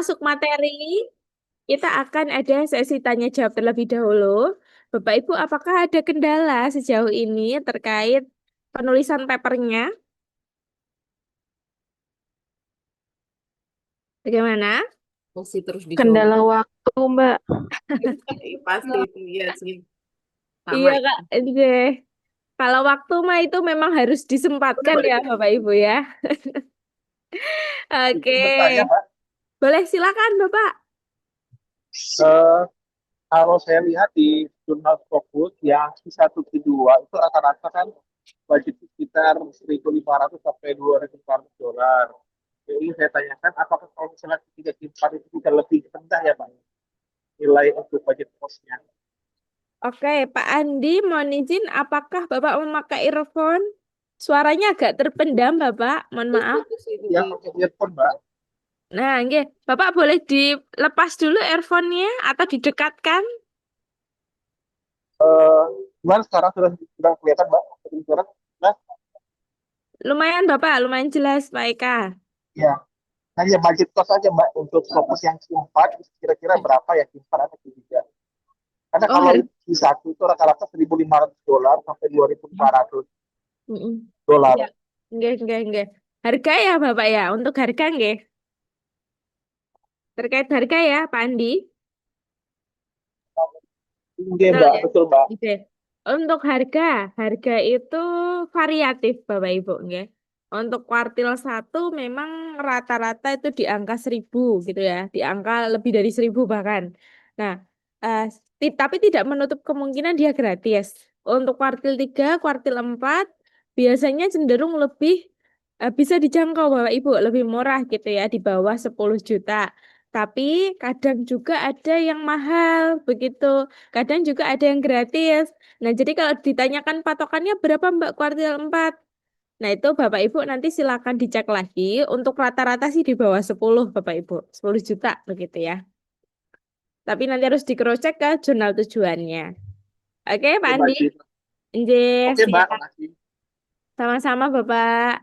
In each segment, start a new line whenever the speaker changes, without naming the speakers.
masuk materi, kita akan ada sesi tanya jawab terlebih dahulu. Bapak Ibu, apakah ada kendala sejauh ini terkait penulisan papernya? Bagaimana?
Masih terus dicoba.
Kendala waktu, Mbak.
Pasti itu ya sih. Sama.
Iya, Kak. Oke. Kalau waktu mah itu memang harus
Udah
disempatkan
balik
ya,
lagi.
Bapak Ibu ya. Oke.
Izin bertanya, Pak.
Boleh silakan, Bapak.
Eh, Kalau saya lihat di jurnal Fokus yang Q1 Q2 itu rata-rata kan budget sekitar 1.500 sampai $2.500. Jadi saya tanyakan apakah kalau misalnya ketiga Q4 itu bisa lebih rendah ya Pak nilai untuk budget cost-nya.
Oke, Pak Andi, mohon izin, apakah Bapak memakai earphone? Suaranya agak terpendam, Bapak. Mohon
Terus
maaf.
fokus itu
Ya
di
pakai earphone Mbak.
Nah, nggih. Bapak boleh dilepas dulu earphone-nya atau didekatkan?
Eh, Gimana sekarang sudah kelihatan Mbak? Sudah, nah,
Lumayan, Bapak. Lumayan jelas, Pak Eka.
ya. Hanya budget cost aja Mbak untuk Fokus yang Q4 kira-kira berapa ya Q4 atau Q3? Karena
Oh,
kalau di satu itu rata-rata $1.500 sampai
Mm-mm. Ya.
$2.500.
Nggih, nggih, nggih. Harga ya, Bapak ya. Untuk harga nggih. Terkait harga ya, Pak Andi.
Oke
Betul
Mbak,
ya?
betul Mbak.
Oke. Untuk harga, harga itu variatif Bapak Ibu, nggih. Untuk kuartil 1 memang rata-rata itu di angka 1.000 gitu ya, di angka lebih dari 1.000 bahkan. Nah, eh, tapi tidak menutup kemungkinan dia gratis. Untuk kuartil 3, kuartil 4 biasanya cenderung lebih bisa dijangkau Bapak Ibu, lebih murah gitu ya, di bawah 10 juta. Tapi kadang juga ada yang mahal begitu. Kadang juga ada yang gratis. Nah, jadi kalau ditanyakan patokannya berapa Mbak kuartil 4? Nah, itu Bapak Ibu nanti silakan dicek lagi. Untuk rata-rata sih di bawah 10 Bapak Ibu. 10 juta begitu ya. Tapi nanti harus di-cross-check ke jurnal tujuannya. Oke, Pak
Oke Mbak
Andi.
Jin.
Nggih,
Oke Mbak,
siap.
makasih.
Sama-sama Bapak.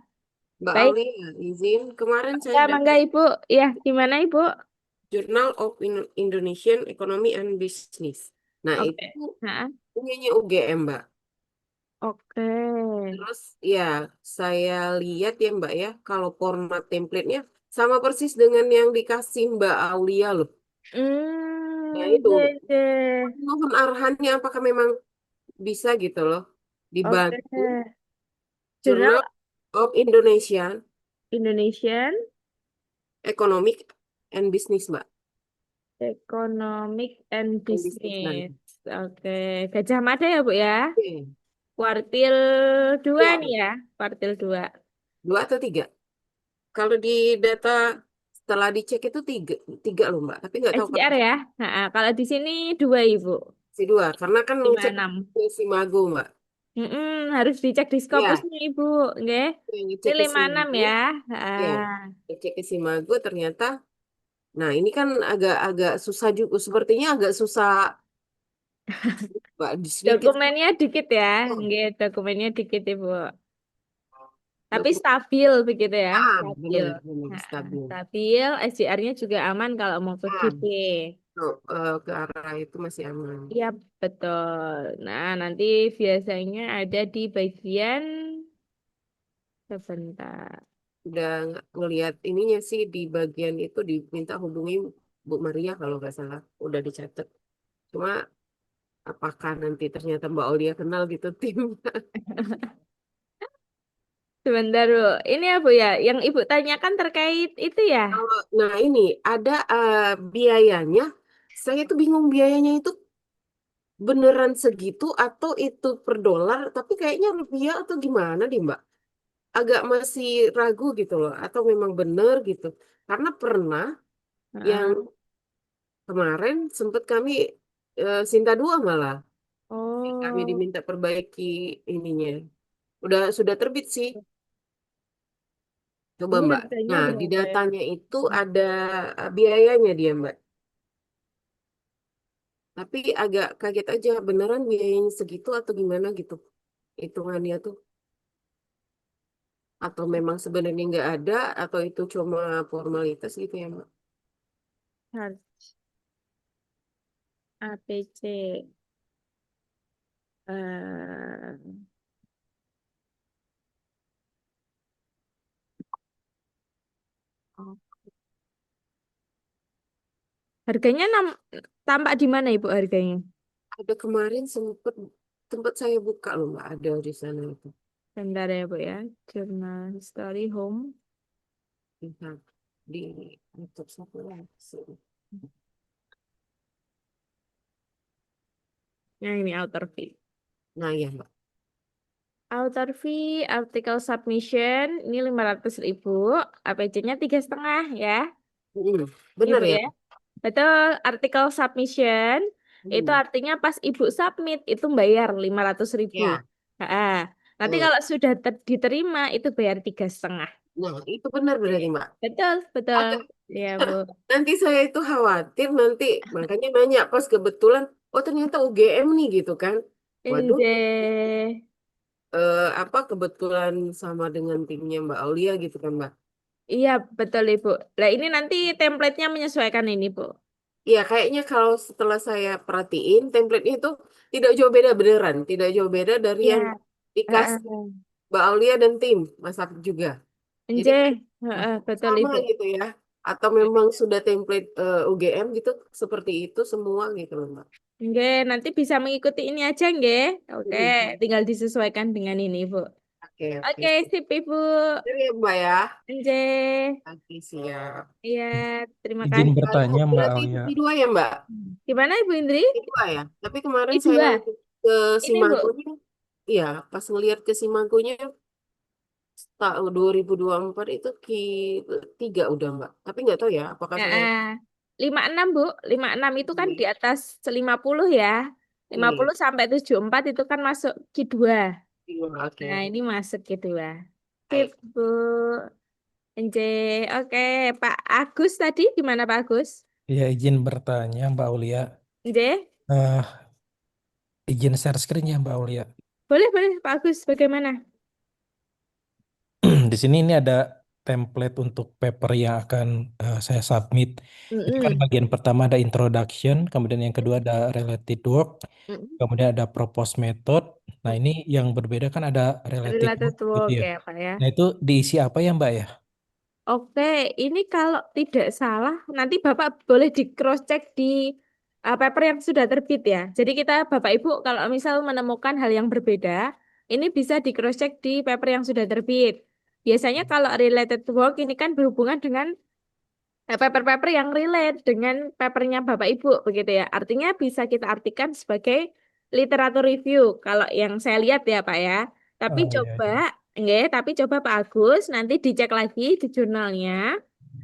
Mbak
Baik,
Aulia, izin kemarin saya
ya mangga
dapat
Ibu. Ya, gimana Ibu?
Journal of Indonesian Economy and Business. Nah, itu
Oke. Nah,
punyanya UGM, Mbak.
oke.
Terus ya, saya lihat ya Mbak ya, kalau format template-nya sama persis dengan yang dikasih Mbak Aulia loh. Nah, itu
Oke, oke.
mohon arahannya apakah memang bisa gitu loh
Oke.
dibantu
Jurnal
Journal of Indonesian
Indonesian
Economic and Business, Mbak.
Economic and
And Business
Business.
nanti.
Oke, Gajah Mada ya, Bu ya.
Oke.
Kuartil 2
Ya,
nih ya, kuartil 2.
2 atau 3. Kalau di data setelah dicek itu tiga, tiga loh Mbak. Tapi nggak tahu
SDR
kapan
ya. Nah, kalau di sini 2 Ibu.
si 2. Karena kan ngecek
56.
ke si Mago Mbak.
Harus dicek di
Ya,
Scopusnya Ibu, nggih. Ini
ngecek ke si
56
Mago.
ya.
Ya,
Ah.
ngecek ke si Mago ternyata. Nah ini kan agak-agak susah juga. Sepertinya agak susah Mbak. Sedikit.
Dokumennya dikit ya.
Oh,
Nggih, dokumennya dikit Ibu. Tapi
dokumen.
stabil begitu ya, stabil.
Benar, benar,
Nah,
stabil.
stabil, SDR-nya juga aman kalau mau ke
Ah,
GP.
tuh, ke arah itu masih aman.
Iya, betul. Nah, nanti biasanya ada di bagian sebentar.
Udah ngelihat ininya sih di bagian itu diminta hubungi Bu Maria kalau nggak salah. Udah dicatat. Cuma apakah nanti ternyata Mbak Aulia kenal gitu tim?
Sebentar, Bu. Ini ya, Bu ya, yang Ibu tanyakan terkait itu ya?
Nah ini ada biayanya. Saya tuh bingung biayanya itu beneran segitu atau itu per dolar, tapi kayaknya rupiah atau gimana deh Mbak? Agak masih ragu gitu loh, atau memang bener gitu. Karena pernah yang
Heeh.
kemarin sempat kami Sinta 2 malah. Kami
Oh,
diminta perbaiki ininya. Sudah terbit sih. Coba
ini
Mbak.
harganya
Nah, di
berapa ya?
datanya itu ada biayanya dia Mbak. Tapi agak kaget aja, beneran biayanya segitu atau gimana gitu hitungannya tuh. Atau memang sebenarnya nggak ada, atau itu cuma formalitas gitu ya Mbak.
Search APC. Eh, oh. Harganya tampak di mana Ibu harganya?
Ada kemarin sempat saya buka loh Mbak, ada di sana itu.
Bentar ya Bu ya. Journal History Home.
Lihat di laptop satu lagi.
Yang ini outer fee.
Nah ya Mbak.
Outer fee, article submission, ini 500.000. APC-nya 3,5 ya.
Benar
Ibu
ya?
ya. Betul, artikel submission itu
Hmm.
artinya pas Ibu submit itu bayar 500.000.
Ya.
Nanti
Hmm.
kalau sudah diterima itu bayar 3,5.
Nah itu benar berarti Mbak.
Betul, betul.
Agak
Ya, Bu.
nanti saya itu khawatir nanti makanya nanya pas kebetulan oh ternyata UGM nih gitu kan. Waduh,
Inde.
apa kebetulan sama dengan timnya Mbak Aulia gitu kan Mbak.
Iya, betul, Ibu. Nah, ini nanti template-nya menyesuaikan ini, Bu.
Iya, kayaknya kalau setelah saya perhatiin, template itu tidak jauh beda beneran, tidak jauh beda dari yang
Iya.
dikasih
Heeh.
Mbak Aulia dan tim Mas Afif juga. Jadi
Inde. Heeh, betul,
sama
Ibu.
gitu ya. Atau memang sudah template UGM gitu, seperti itu semua gitu loh Mbak.
Nggih, nanti bisa mengikuti ini aja, nggih. Oke,
Hmm.
tinggal disesuaikan dengan ini, Bu.
Oke, oke.
Oke, sip, Ibu.
Jadi ya Mbak ya,
Nje.
oke siap.
Iya, terima
Izin
kasih.
bertanya Mbak
Berarti itu
Alia.
P2 ya Mbak?
Gimana, Ibu Indri?
P2 ya. Tapi kemarin saya
I2.
ngeliat ke
Ini, Bu.
Simagonya, iya pas ngeliat ke Simagonya tahun 2024 itu tiga udah Mbak. Tapi nggak tahu ya apakah saya.
Heeh. 56 Bu. 56 itu kan di
Iya.
atas 50 ya. lima
Iya.
puluh sampai 74 itu kan masuk Q2.
Iya, oke.
Nah, ini masuk Q2. Sip,
Baik.
Bu. Nje. Oke, Pak Agus tadi gimana Pak Agus?
Ya izin bertanya Mbak Aulia.
Nje.
Eh, izin share screen ya Mbak Aulia.
Boleh, boleh Pak Agus. Bagaimana?
Di sini ini ada template untuk paper yang akan saya submit. Itu kan
Mm-mm.
bagian pertama ada introduction, kemudian yang kedua ada related work,
Mm-mm.
kemudian ada propose method. Nah ini yang berbeda kan ada related
Related
work gitu
work
ya.
ya Pak ya.
Nah itu diisi apa ya Mbak ya?
Oke, ini kalau tidak salah, nanti Bapak boleh di cross check di paper yang sudah terbit ya. Jadi kita Bapak Ibu kalau misal menemukan hal yang berbeda, ini bisa di cross check di paper yang sudah terbit. Biasanya kalau related work ini kan berhubungan dengan paper-paper yang relate dengan papernya Bapak Ibu begitu ya. Artinya bisa kita artikan sebagai literatur review kalau yang saya lihat ya Pak ya. Tapi
Oh iya,
coba
iya.
tapi coba Pak Agus nanti dicek lagi di jurnalnya,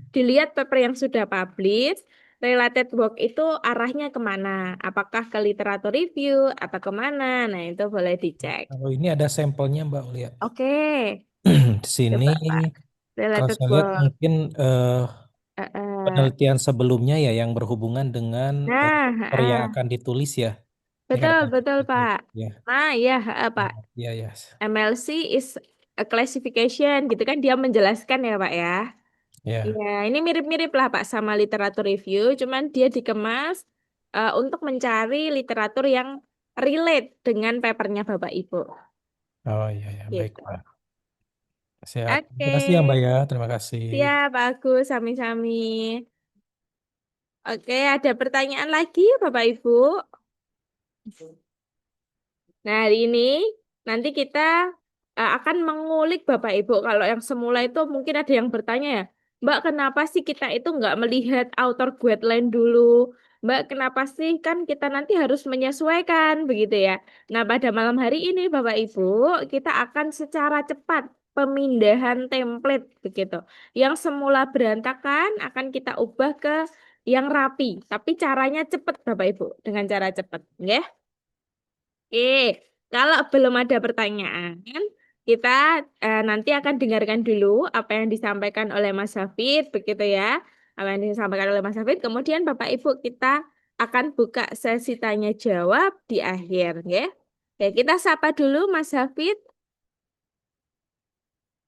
dilihat paper yang sudah publish, related work itu arahnya kemana? Apakah ke literatur review atau kemana? Nah itu boleh dicek.
Kalau ini ada sampelnya Mbak Aulia.
Oke,
Di sini
coba Pak.
kalau
Related
saya lihat
work.
mungkin
Eh, eh.
penelitian sebelumnya ya yang berhubungan dengan
Nah,
paper yang akan ditulis ya. Ini kan
betul,
ada
betul, Pak.
ya.
Nah, ya, Pak.
Ya ya.
MLC is a classification, gitu kan dia menjelaskan ya, Pak ya.
Ya.
Ya, ini mirip-mirip lah, Pak, sama literatur review, cuman dia dikemas untuk mencari literatur yang relate dengan papernya Bapak Ibu.
Oh iya ya, baik
Gitu.
Pak. Siap.
Oke,
Terima kasih ya Mbak ya. Terima kasih.
siap, bagus, sami-sami. Oke, ada pertanyaan lagi, Bapak Ibu? Nah, hari ini nanti kita akan mengulik Bapak Ibu. Kalau yang semula itu mungkin ada yang bertanya ya, Mbak, kenapa sih kita itu nggak melihat author guideline dulu? Mbak, kenapa sih kan kita nanti harus menyesuaikan begitu ya? Nah, pada malam hari ini Bapak Ibu, kita akan secara cepat pemindahan template begitu. Yang semula berantakan akan kita ubah ke yang rapi, tapi caranya cepat Bapak Ibu, dengan cara cepat, ya. Oke, kalau belum ada pertanyaan, kita nanti akan dengarkan dulu apa yang disampaikan oleh Mas Hafid, begitu ya. Apa yang disampaikan oleh Mas Hafid, kemudian Bapak Ibu kita akan buka sesi tanya jawab di akhir, ya. Oke, kita sapa dulu Mas Hafid.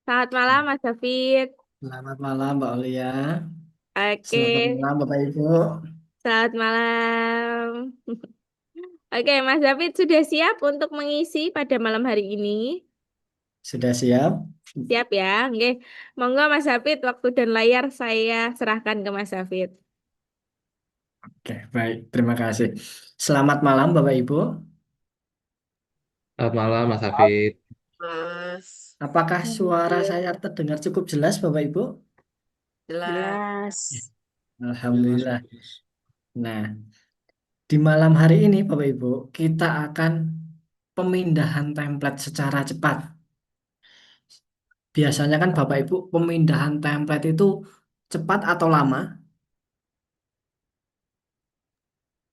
Selamat malam Mas Hafid.
Selamat malam Mbak Olia.
Oke,
Selamat malam Bapak Ibu.
selamat malam. Oke, Mas David sudah siap untuk mengisi pada malam hari ini?
Sudah siap?
Siap ya? Oke, monggo Mas David, waktu dan layar saya serahkan ke Mas David.
Oke, baik. Terima kasih. Selamat malam Bapak Ibu.
Selamat malam, Mas Hafid.
Mas,
Apakah suara saya terdengar cukup jelas Bapak Ibu?
jelas.
Jelas.
Alhamdulillah. Nah, di malam hari ini Bapak Ibu, kita akan pemindahan template secara cepat. Biasanya kan Bapak Ibu pemindahan template itu cepat atau lama?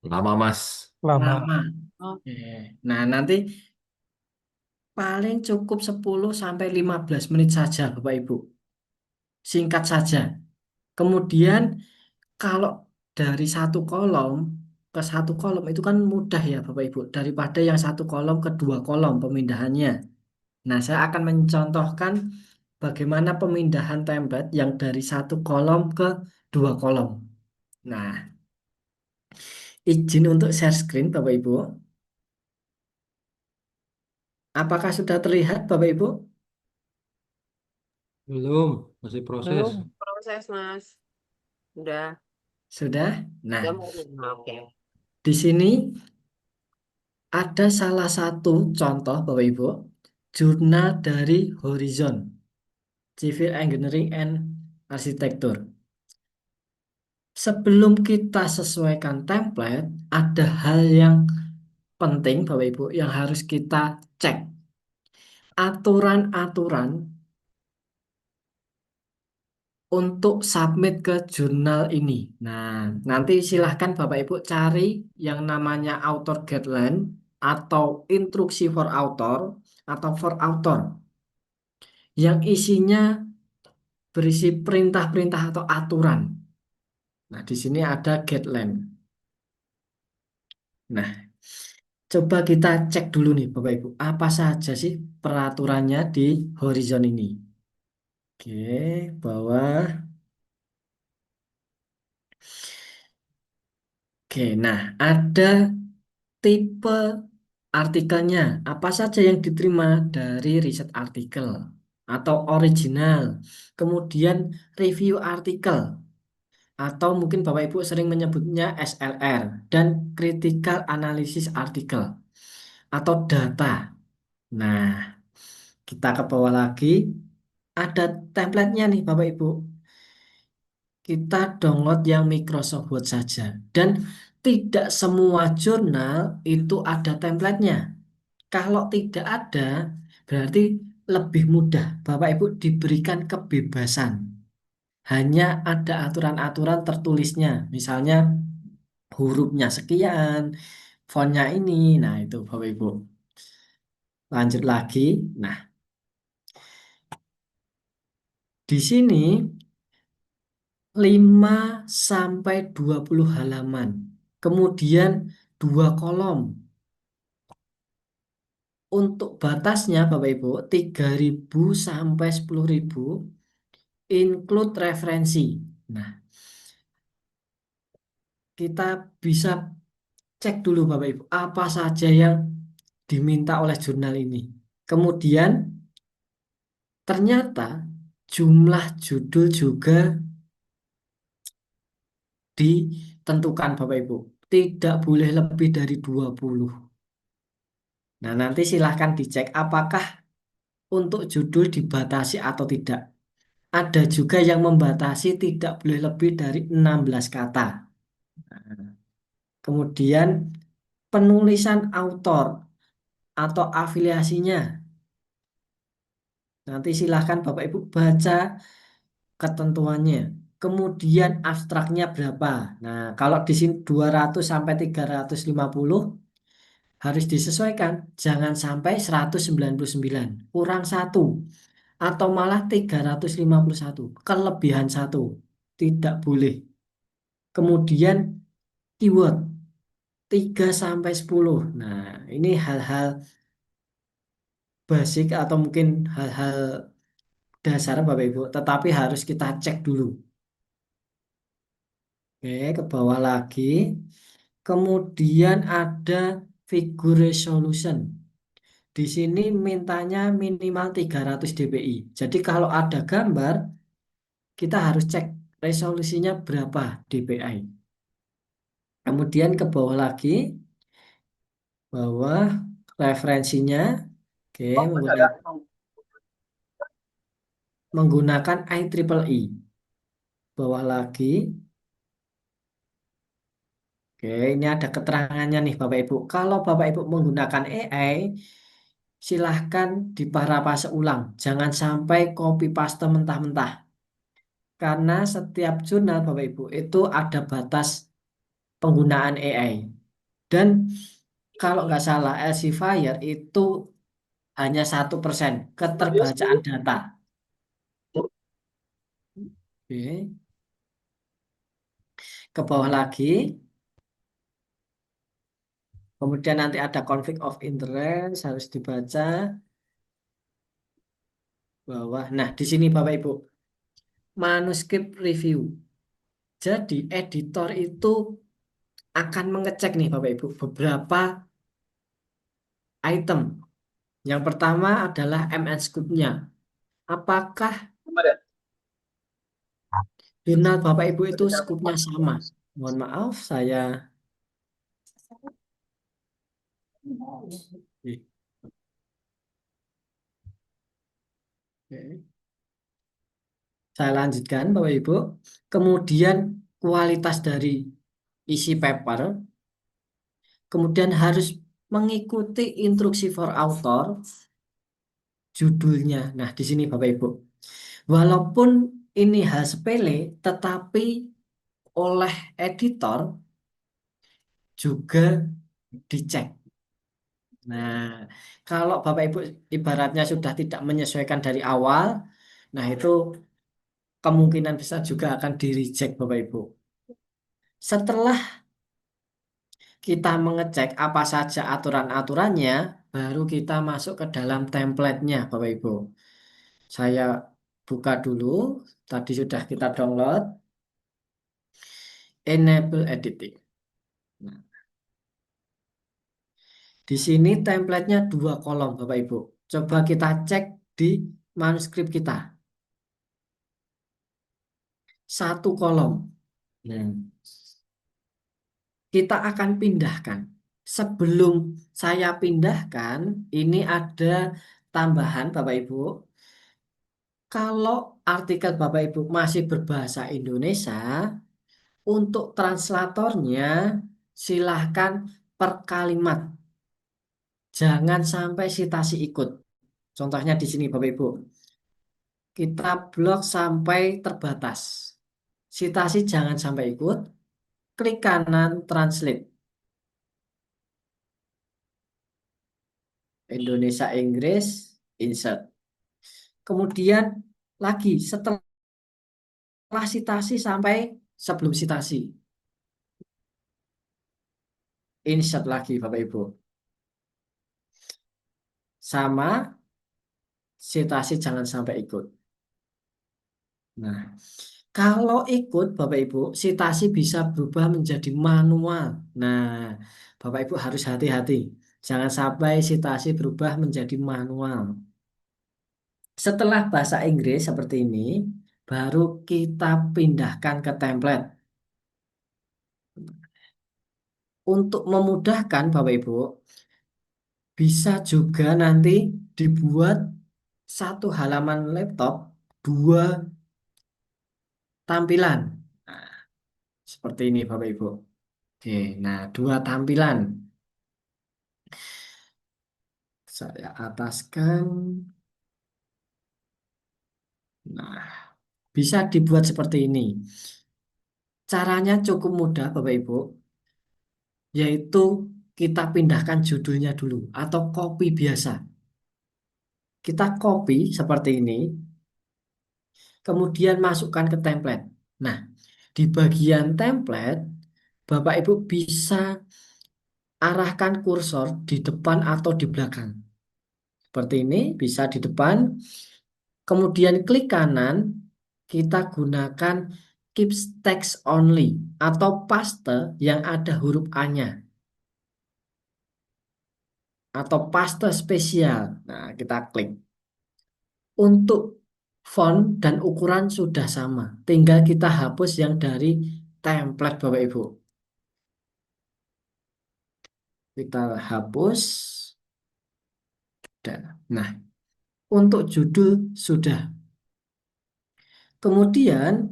Lama, Mas.
Lama.
Lama.
Oh,
Oke. Nah, nanti paling cukup 10 sampai 15 menit saja Bapak Ibu. Singkat saja. Kemudian kalau dari satu kolom ke satu kolom itu kan mudah ya Bapak Ibu. Daripada yang satu kolom ke dua kolom pemindahannya. Nah, saya akan mencontohkan bagaimana pemindahan template yang dari satu kolom ke dua kolom. Nah, izin untuk share screen Bapak Ibu. Apakah sudah terlihat Bapak Ibu?
Belum, masih proses.
Belum.
proses, Mas. Udah,
Sudah? Nah,
udah mau. Oke.
di sini ada salah satu contoh Bapak Ibu, jurnal dari Horizon, Civil Engineering and Architecture. Sebelum kita sesuaikan template, ada hal yang penting Bapak Ibu yang harus kita cek. Aturan-aturan untuk submit ke jurnal ini. Nah, nanti silahkan Bapak Ibu cari yang namanya author guideline atau instruksi for author atau for author yang isinya berisi perintah-perintah atau aturan. Nah, di sini ada guideline. Nah, coba kita cek dulu nih Bapak Ibu, apa saja sih peraturannya di Horizon ini. Oke, bawah. Oke, nah ada tipe artikelnya. Apa saja yang diterima dari riset artikel atau original. Kemudian review artikel atau mungkin Bapak Ibu sering menyebutnya SLR dan critical analysis artikel atau data. Nah, kita ke bawah lagi. Ada template-nya nih Bapak Ibu. Kita download yang Microsoft Word saja. Dan tidak semua jurnal itu ada template-nya. Kalau tidak ada, berarti lebih mudah. Bapak Ibu diberikan kebebasan. Hanya ada aturan-aturan tertulisnya. Misalnya hurufnya sekian, fontnya ini. Nah, itu Bapak Ibu. Lanjut lagi. Nah, di sini 5 sampai 20 halaman. Kemudian 2 kolom. Untuk batasnya Bapak Ibu 3.000 sampai 10.000 include referensi. Nah, kita bisa cek dulu Bapak Ibu apa saja yang diminta oleh jurnal ini. Kemudian ternyata jumlah judul juga ditentukan Bapak Ibu. Tidak boleh lebih dari 20. Nah, nanti silahkan dicek apakah untuk judul dibatasi atau tidak. Ada juga yang membatasi tidak boleh lebih dari 16 kata. Kemudian penulisan autor atau afiliasinya. Nanti silahkan Bapak Ibu baca ketentuannya. Kemudian abstraknya berapa? Nah, kalau di sini 200 sampai 350 harus disesuaikan. Jangan sampai 199, kurang satu atau malah 351, kelebihan satu. Tidak boleh. Kemudian keyword 3 sampai 10. Nah, ini hal-hal basic atau mungkin hal-hal dasar Bapak Ibu, tetapi harus kita cek dulu. Oke, ke bawah lagi. Kemudian ada figure resolution. Di sini mintanya minimal 300 dpi. Jadi kalau ada gambar, kita harus cek resolusinya berapa dpi. Kemudian ke bawah lagi, bawah referensinya. Oke,
Oh, masih ada.
menggunakan IEEE. Bawah lagi. Oke, ini ada keterangannya nih Bapak Ibu. Kalau Bapak Ibu menggunakan AI, silahkan diparafrase ulang. Jangan sampai copy paste mentah-mentah. Karena setiap jurnal Bapak Ibu itu ada batas penggunaan AI. Dan kalau nggak salah, Elsevier itu hanya 1% keterbacaan data. Oke, ke bawah lagi. Kemudian nanti ada conflict of interest, harus dibaca bawah. Nah, di sini Bapak Ibu, manuskrip review. Jadi editor itu akan mengecek nih Bapak Ibu beberapa item. Yang pertama adalah MN Scoop-nya. Apakah
Kemarin.
jurnal Bapak Ibu itu scoop-nya sama? Mohon maaf, saya Oke. Saya lanjutkan Bapak Ibu. Kemudian kualitas dari isi paper. Kemudian harus mengikuti instruksi for author, judulnya. Nah, di sini Bapak Ibu. Walaupun ini hal sepele, tetapi oleh editor juga dicek. Nah, kalau Bapak Ibu ibaratnya sudah tidak menyesuaikan dari awal, nah itu kemungkinan besar juga akan di-reject Bapak Ibu. Setelah kita mengecek apa saja aturan-aturannya, baru kita masuk ke dalam template-nya Bapak Ibu. Saya buka dulu, tadi sudah kita download. Enable editing. Nah, di sini template-nya 2 kolom Bapak Ibu. Coba kita cek di manuskrip kita. 1 kolom. Nah, kita akan pindahkan. Sebelum saya pindahkan, ini ada tambahan Bapak Ibu. Kalau artikel Bapak Ibu masih berbahasa Indonesia, untuk translatornya silahkan per kalimat. Jangan sampai sitasi ikut. Contohnya di sini Bapak Ibu. Kita blok sampai terbatas. Sitasi jangan sampai ikut. Klik kanan translate. Indonesia Inggris insert. Kemudian lagi setelah sitasi sampai sebelum sitasi. Insert lagi Bapak Ibu. Sama sitasi jangan sampai ikut. Nah, kalau ikut Bapak Ibu, sitasi bisa berubah menjadi manual. Nah, Bapak Ibu harus hati-hati. Jangan sampai sitasi berubah menjadi manual. Setelah bahasa Inggris seperti ini, baru kita pindahkan ke template. Untuk memudahkan Bapak Ibu, bisa juga nanti dibuat 1 halaman laptop 2 tampilan. Nah, seperti ini Bapak Ibu. Oke, nah 2 tampilan. Saya ataskan. Nah, bisa dibuat seperti ini. Caranya cukup mudah Bapak Ibu, yaitu kita pindahkan judulnya dulu atau copy biasa. Kita copy seperti ini, kemudian masukkan ke template. Nah, di bagian template, Bapak Ibu bisa arahkan kursor di depan atau di belakang. Seperti ini, bisa di depan. Kemudian klik kanan, kita gunakan keep text only atau paste yang ada huruf A-nya atau paste spesial. Nah, kita klik. Untuk font dan ukuran sudah sama, tinggal kita hapus yang dari template Bapak Ibu. Kita hapus. Nah, untuk judul sudah. Kemudian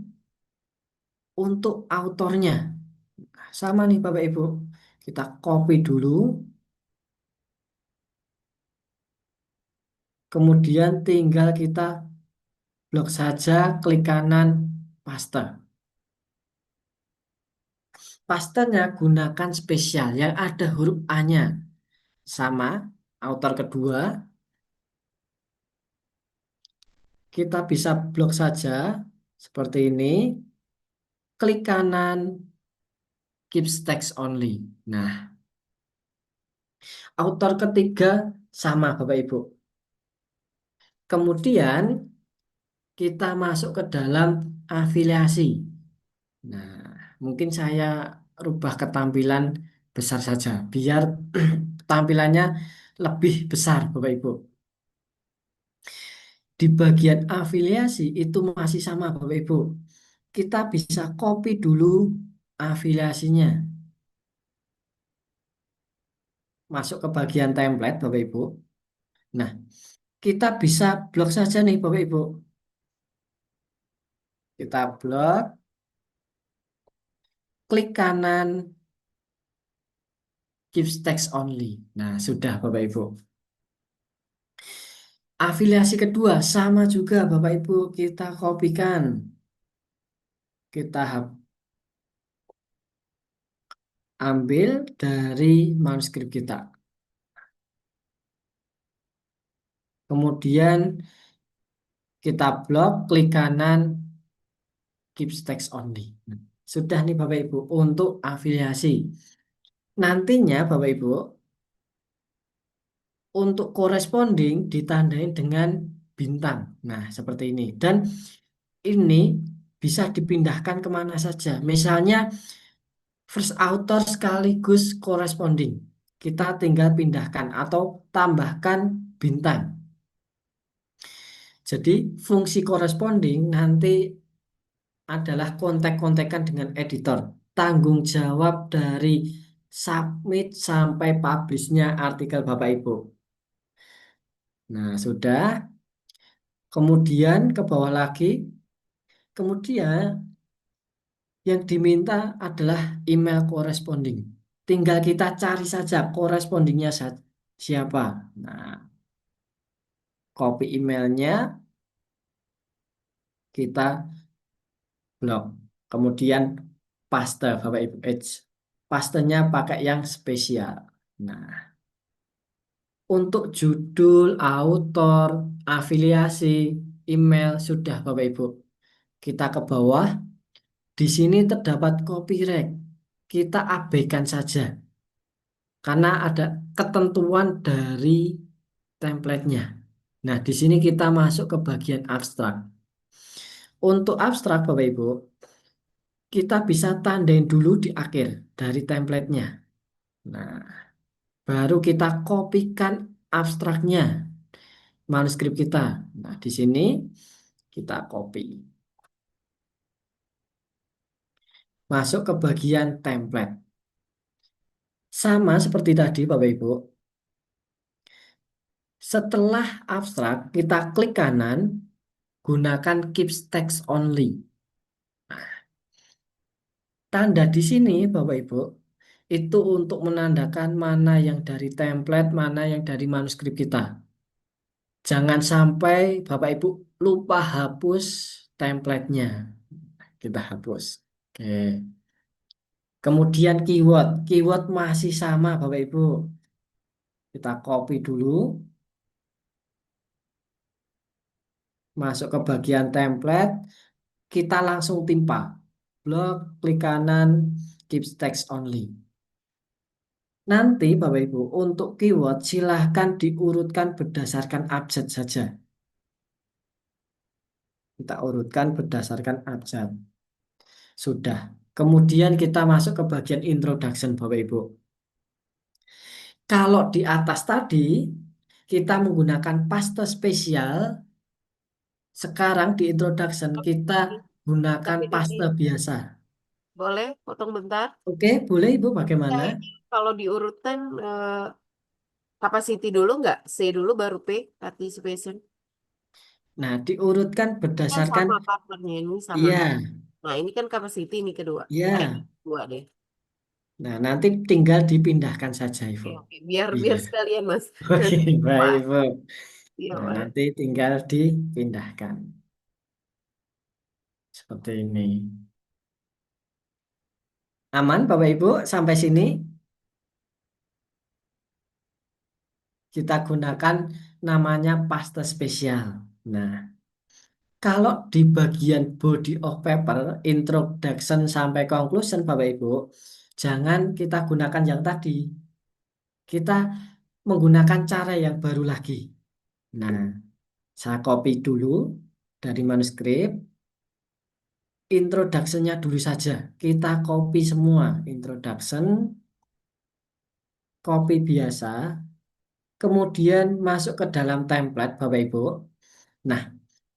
untuk autornya sama nih Bapak Ibu. Kita copy dulu. Kemudian tinggal kita blok saja, klik kanan, paste. Pastenya gunakan spesial yang ada huruf A-nya. Sama, autor kedua. Kita bisa blok saja, seperti ini. Klik kanan, keep text only. Nah, autor ketiga sama Bapak Ibu. Kemudian kita masuk ke dalam afiliasi. Nah, mungkin saya rubah ketampilan besar saja biar tampilannya lebih besar Bapak Ibu. Di bagian afiliasi itu masih sama Bapak Ibu. Kita bisa copy dulu afiliasinya. Masuk ke bagian template Bapak Ibu. Nah, kita bisa blok saja nih Bapak Ibu. Kita blok, klik kanan, keep text only. Nah, sudah Bapak Ibu. Afiliasi kedua sama juga Bapak Ibu, kita kopikan. Kita ambil dari manuskrip kita. Kemudian kita blok, klik kanan, keep text only. Sudah nih Bapak Ibu untuk afiliasi. Nantinya Bapak Ibu untuk corresponding ditandain dengan bintang. Nah, seperti ini. Dan ini bisa dipindahkan kemana saja. Misalnya first author sekaligus corresponding. Kita tinggal pindahkan atau tambahkan bintang. Jadi fungsi corresponding nanti adalah kontak-kontakan dengan editor. Tanggung jawab dari submit sampai publishnya artikel Bapak Ibu. Nah, sudah. Kemudian ke bawah lagi. Kemudian yang diminta adalah email corresponding. Tinggal kita cari saja correspondingnya siapa. Nah, copy emailnya, kita blok. Kemudian paste Bapak Ibu. Pastenya pakai yang spesial. Nah, untuk judul, autor, afiliasi, email sudah Bapak Ibu. Kita ke bawah. Di sini terdapat copyright. Kita abaikan saja. Karena ada ketentuan dari template-nya. Nah, di sini kita masuk ke bagian abstrak. Untuk abstrak Bapak Ibu, kita bisa tandain dulu di akhir dari template-nya. Nah, baru kita kopikan abstraknya, manuskrip kita. Nah, di sini kita copy. Masuk ke bagian template. Sama seperti tadi Bapak Ibu. Setelah abstrak, kita klik kanan, gunakan keep text only. Tanda di sini Bapak Ibu, itu untuk menandakan mana yang dari template, mana yang dari manuskrip kita. Jangan sampai Bapak Ibu lupa hapus template-nya. Kita hapus. Oke. Kemudian keyword. Keyword masih sama Bapak Ibu. Kita copy dulu. Masuk ke bagian template. Kita langsung timpa. Blok, klik kanan, keep text only. Nanti Bapak Ibu, untuk keyword silahkan diurutkan berdasarkan abjad saja. Kita urutkan berdasarkan abjad. Sudah. Kemudian kita masuk ke bagian introduction, Bapak Ibu. Kalau di atas tadi kita menggunakan paste spesial, sekarang di introduction kita gunakan
Tapi
paste biasa.
boleh potong bentar.
Oke, boleh Ibu bagaimana?
Kayaknya kalau diurutkan capacity dulu nggak? C dulu baru P, participation.
Nah, diurutkan
Kan
berdasarkan
sama partnernya ini sama.
iya,
Nah, ini kan capacity ini kedua.
iya.
Dua deh.
Nah, nanti tinggal dipindahkan saja, Ibu.
Oke, oke. Biar
Iya.
sekalian, Mas.
Oke,
Nanti
baik,
lupa.
Ibu.
Iya,
Nah,
boleh.
nanti tinggal dipindahkan. Seperti ini. Aman, Bapak Ibu, sampai sini kita gunakan namanya paste spesial. Nah, kalau di bagian body of paper, introduction sampai conclusion, Bapak Ibu, jangan kita gunakan yang tadi. Kita menggunakan cara yang baru lagi. Nah, saya copy dulu dari manuskrip. Introduction-nya dulu saja. Kita copy semua. Introduction, copy biasa. Kemudian masuk ke dalam template, Bapak Ibu. Nah,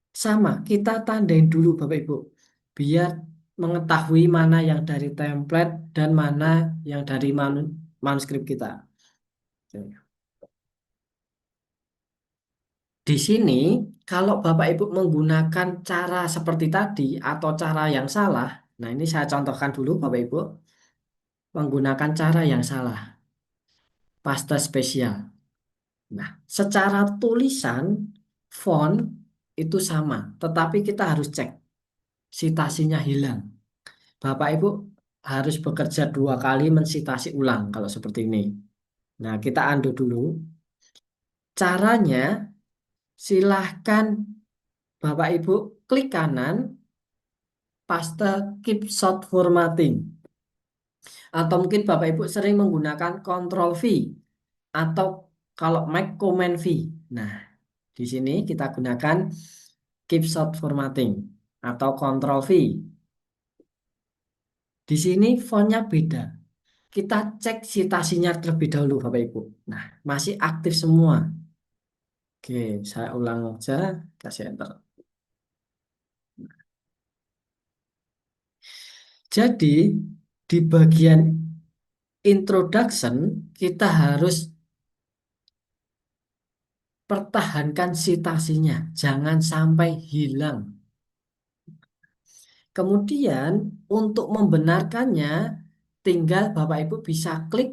sama, kita tandain dulu Bapak Ibu. Biar mengetahui mana yang dari template dan mana yang dari manuskrip kita. Oke. Di sini, kalau Bapak Ibu menggunakan cara seperti tadi atau cara yang salah, nah ini saya contohkan dulu Bapak Ibu, menggunakan cara yang salah, paste spesial. Nah, secara tulisan, font itu sama, tetapi kita harus cek, sitasinya hilang. Bapak Ibu harus bekerja 2 kali mensitasi ulang kalau seperti ini. Nah, kita undo dulu. Caranya, silahkan Bapak Ibu klik kanan, paste keep short formatting. Atau mungkin Bapak Ibu sering menggunakan Ctrl V atau kalau Mac Command V. Nah, di sini kita gunakan keep short formatting atau Ctrl V. Di sini fontnya beda. Kita cek citasinya terlebih dahulu Bapak Ibu. Nah, masih aktif semua. Oke, saya ulang aja, kasih enter. Jadi, di bagian introduction kita harus pertahankan citasinya, jangan sampai hilang. Kemudian untuk membenarkannya, tinggal Bapak Ibu bisa klik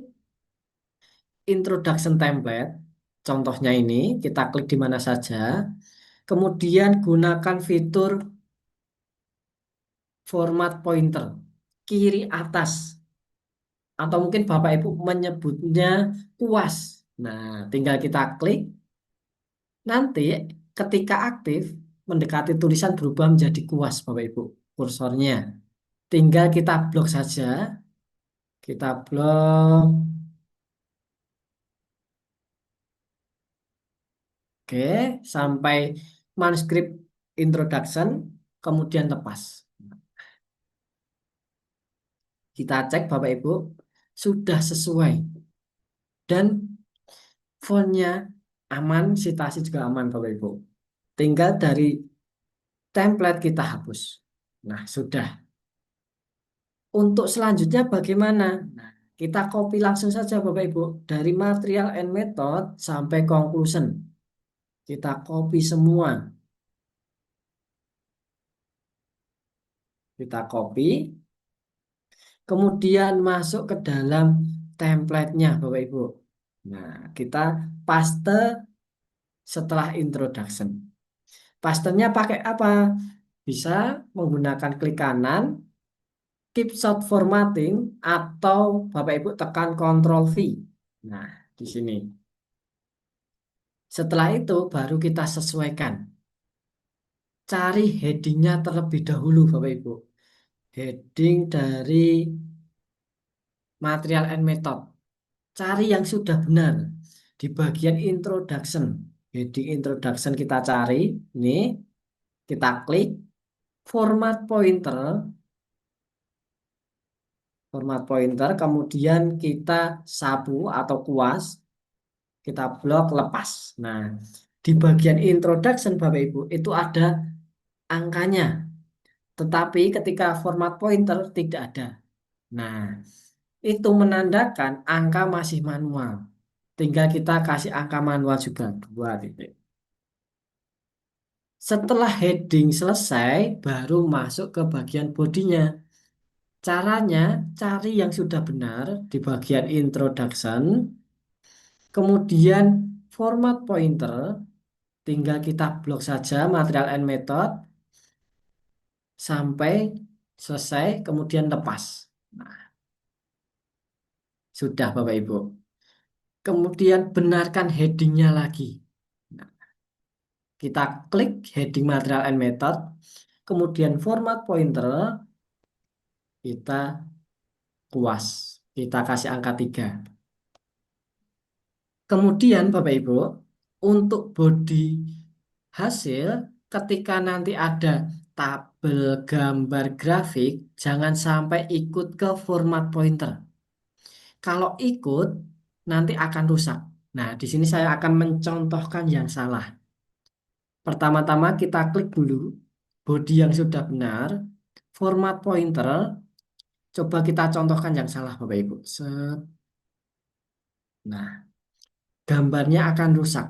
introduction template. Contohnya ini, kita klik di mana saja. Kemudian gunakan fitur format pointer kiri atas. Atau mungkin Bapak Ibu menyebutnya kuas. Nah, tinggal kita klik. Nanti ketika aktif, mendekati tulisan berubah menjadi kuas Bapak Ibu. Kursornya. Tinggal kita blok saja. Kita blok. Oke, sampai manuskrip introduction, kemudian lepas. Kita cek Bapak Ibu, sudah sesuai. Dan fontnya aman, citasi juga aman Bapak Ibu. Tinggal dari template kita hapus. Nah, sudah. Untuk selanjutnya bagaimana? Nah, kita copy langsung saja Bapak Ibu. Dari material and method sampai conclusion. Kita copy semua. Kita copy. Kemudian masuk ke dalam template-nya Bapak Ibu. Nah, kita paste setelah introduction. Pastenya pakai apa? Bisa menggunakan klik kanan, keep short formatting, atau Bapak Ibu tekan Ctrl V. Nah, di sini. Setelah itu baru kita sesuaikan. Cari headingnya terlebih dahulu Bapak Ibu. Heading dari material and method. Cari yang sudah benar. Di bagian introduction. Heading introduction kita cari. Ini kita klik format pointer. Format pointer, kemudian kita sapu atau kuas, kita blok lepas. Nah, di bagian introduction Bapak Ibu itu ada angkanya, tetapi ketika format pointer tidak ada. Nah, itu menandakan angka masih manual. Tinggal kita kasih angka manual juga 2 titik. Setelah heading selesai, baru masuk ke bagian bodinya. Caranya, cari yang sudah benar di bagian introduction, kemudian format pointer, tinggal kita blok saja material and method sampai selesai, kemudian lepas. Nah, sudah Bapak Ibu. Kemudian benarkan headingnya lagi. Nah, kita klik heading material and method, kemudian format pointer, kita kuas. Kita kasih angka 3. Kemudian Bapak Ibu, untuk body hasil, ketika nanti ada tabel gambar grafik, jangan sampai ikut ke format pointer. Kalau ikut, nanti akan rusak. Nah, di sini saya akan mencontohkan yang salah. Pertama-tama kita klik dulu body yang sudah benar, format pointer. Coba kita contohkan yang salah Bapak Ibu. Set. Nah, gambarnya akan rusak.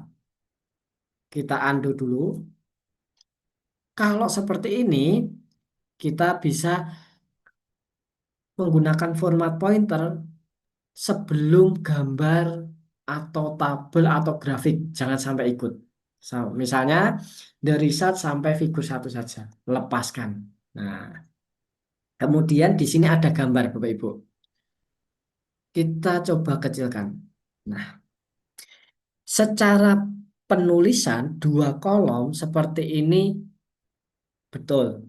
Kita undo dulu. Kalau seperti ini, kita bisa menggunakan format pointer sebelum gambar atau tabel atau grafik. Jangan sampai ikut. Misalnya, dari result sampai figur 1 saja. Lepaskan. Nah, kemudian di sini ada gambar Bapak Ibu. Kita coba kecilkan. Nah, secara penulisan 2 kolom seperti ini betul.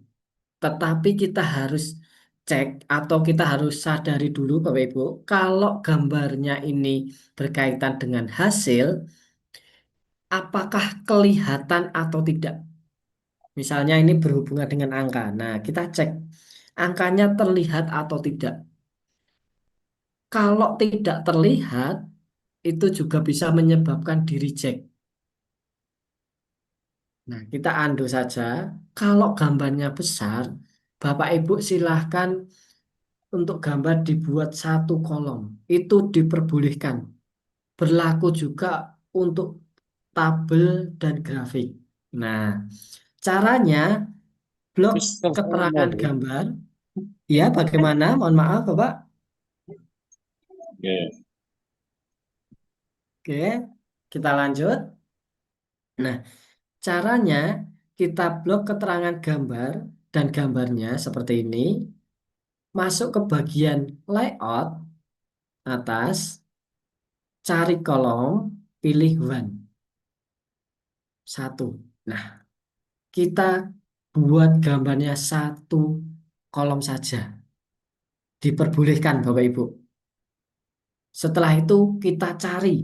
Tetapi kita harus cek atau kita harus sadari dulu Bapak Ibu, kalau gambarnya ini berkaitan dengan hasil, apakah kelihatan atau tidak. Misalnya ini berhubungan dengan angka. Nah, kita cek angkanya terlihat atau tidak. Kalau tidak terlihat, itu juga bisa menyebabkan di reject. Nah, kita undo saja. Kalau gambarnya besar, Bapak Ibu silahkan untuk gambar dibuat 1 kolom. Itu diperbolehkan. Berlaku juga untuk tabel dan grafik. Nah, caranya blok keterangan gambar. Ya, bagaimana? Mohon maaf, Bapak. Oke, kita lanjut. Nah, caranya kita blok keterangan gambar dan gambarnya seperti ini. Masuk ke bagian layout atas, cari kolom, pilih one. 1. Nah, kita buat gambarnya 1 kolom saja. Diperbolehkan Bapak Ibu. Setelah itu kita cari.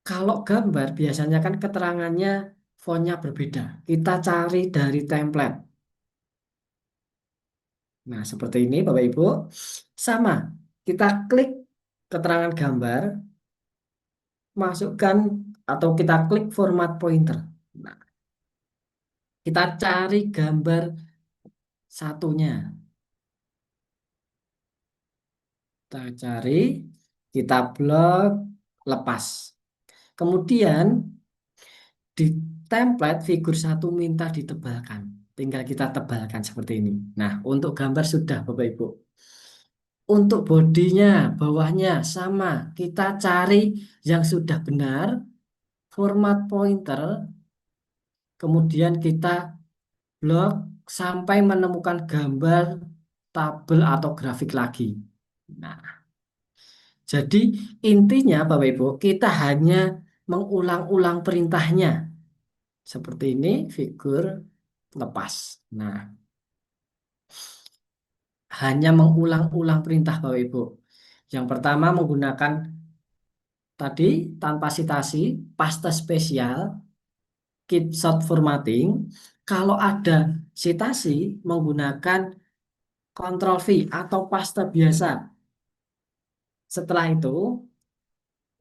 Kalau gambar biasanya kan keterangannya fontnya berbeda. Kita cari dari template. Nah, seperti ini Bapak Ibu. Sama, kita klik keterangan gambar, masukkan atau kita klik format pointer. Nah, kita cari gambar satunya. Kita cari, kita blok, lepas. Kemudian di template figur 1 minta ditebalkan. Tinggal kita tebalkan seperti ini. Nah, untuk gambar sudah Bapak Ibu. Untuk bodinya, bawahnya sama. Kita cari yang sudah benar, format pointer, kemudian kita blok sampai menemukan gambar, tabel atau grafik lagi. Nah, jadi intinya Bapak Ibu, kita hanya mengulang-ulang perintahnya. Seperti ini figur lepas. Nah, hanya mengulang-ulang perintah Bapak Ibu. Yang pertama menggunakan tadi tanpa citasi, pasta spesial, keep short formatting. Kalau ada citasi menggunakan Ctrl V atau paste biasa. Setelah itu,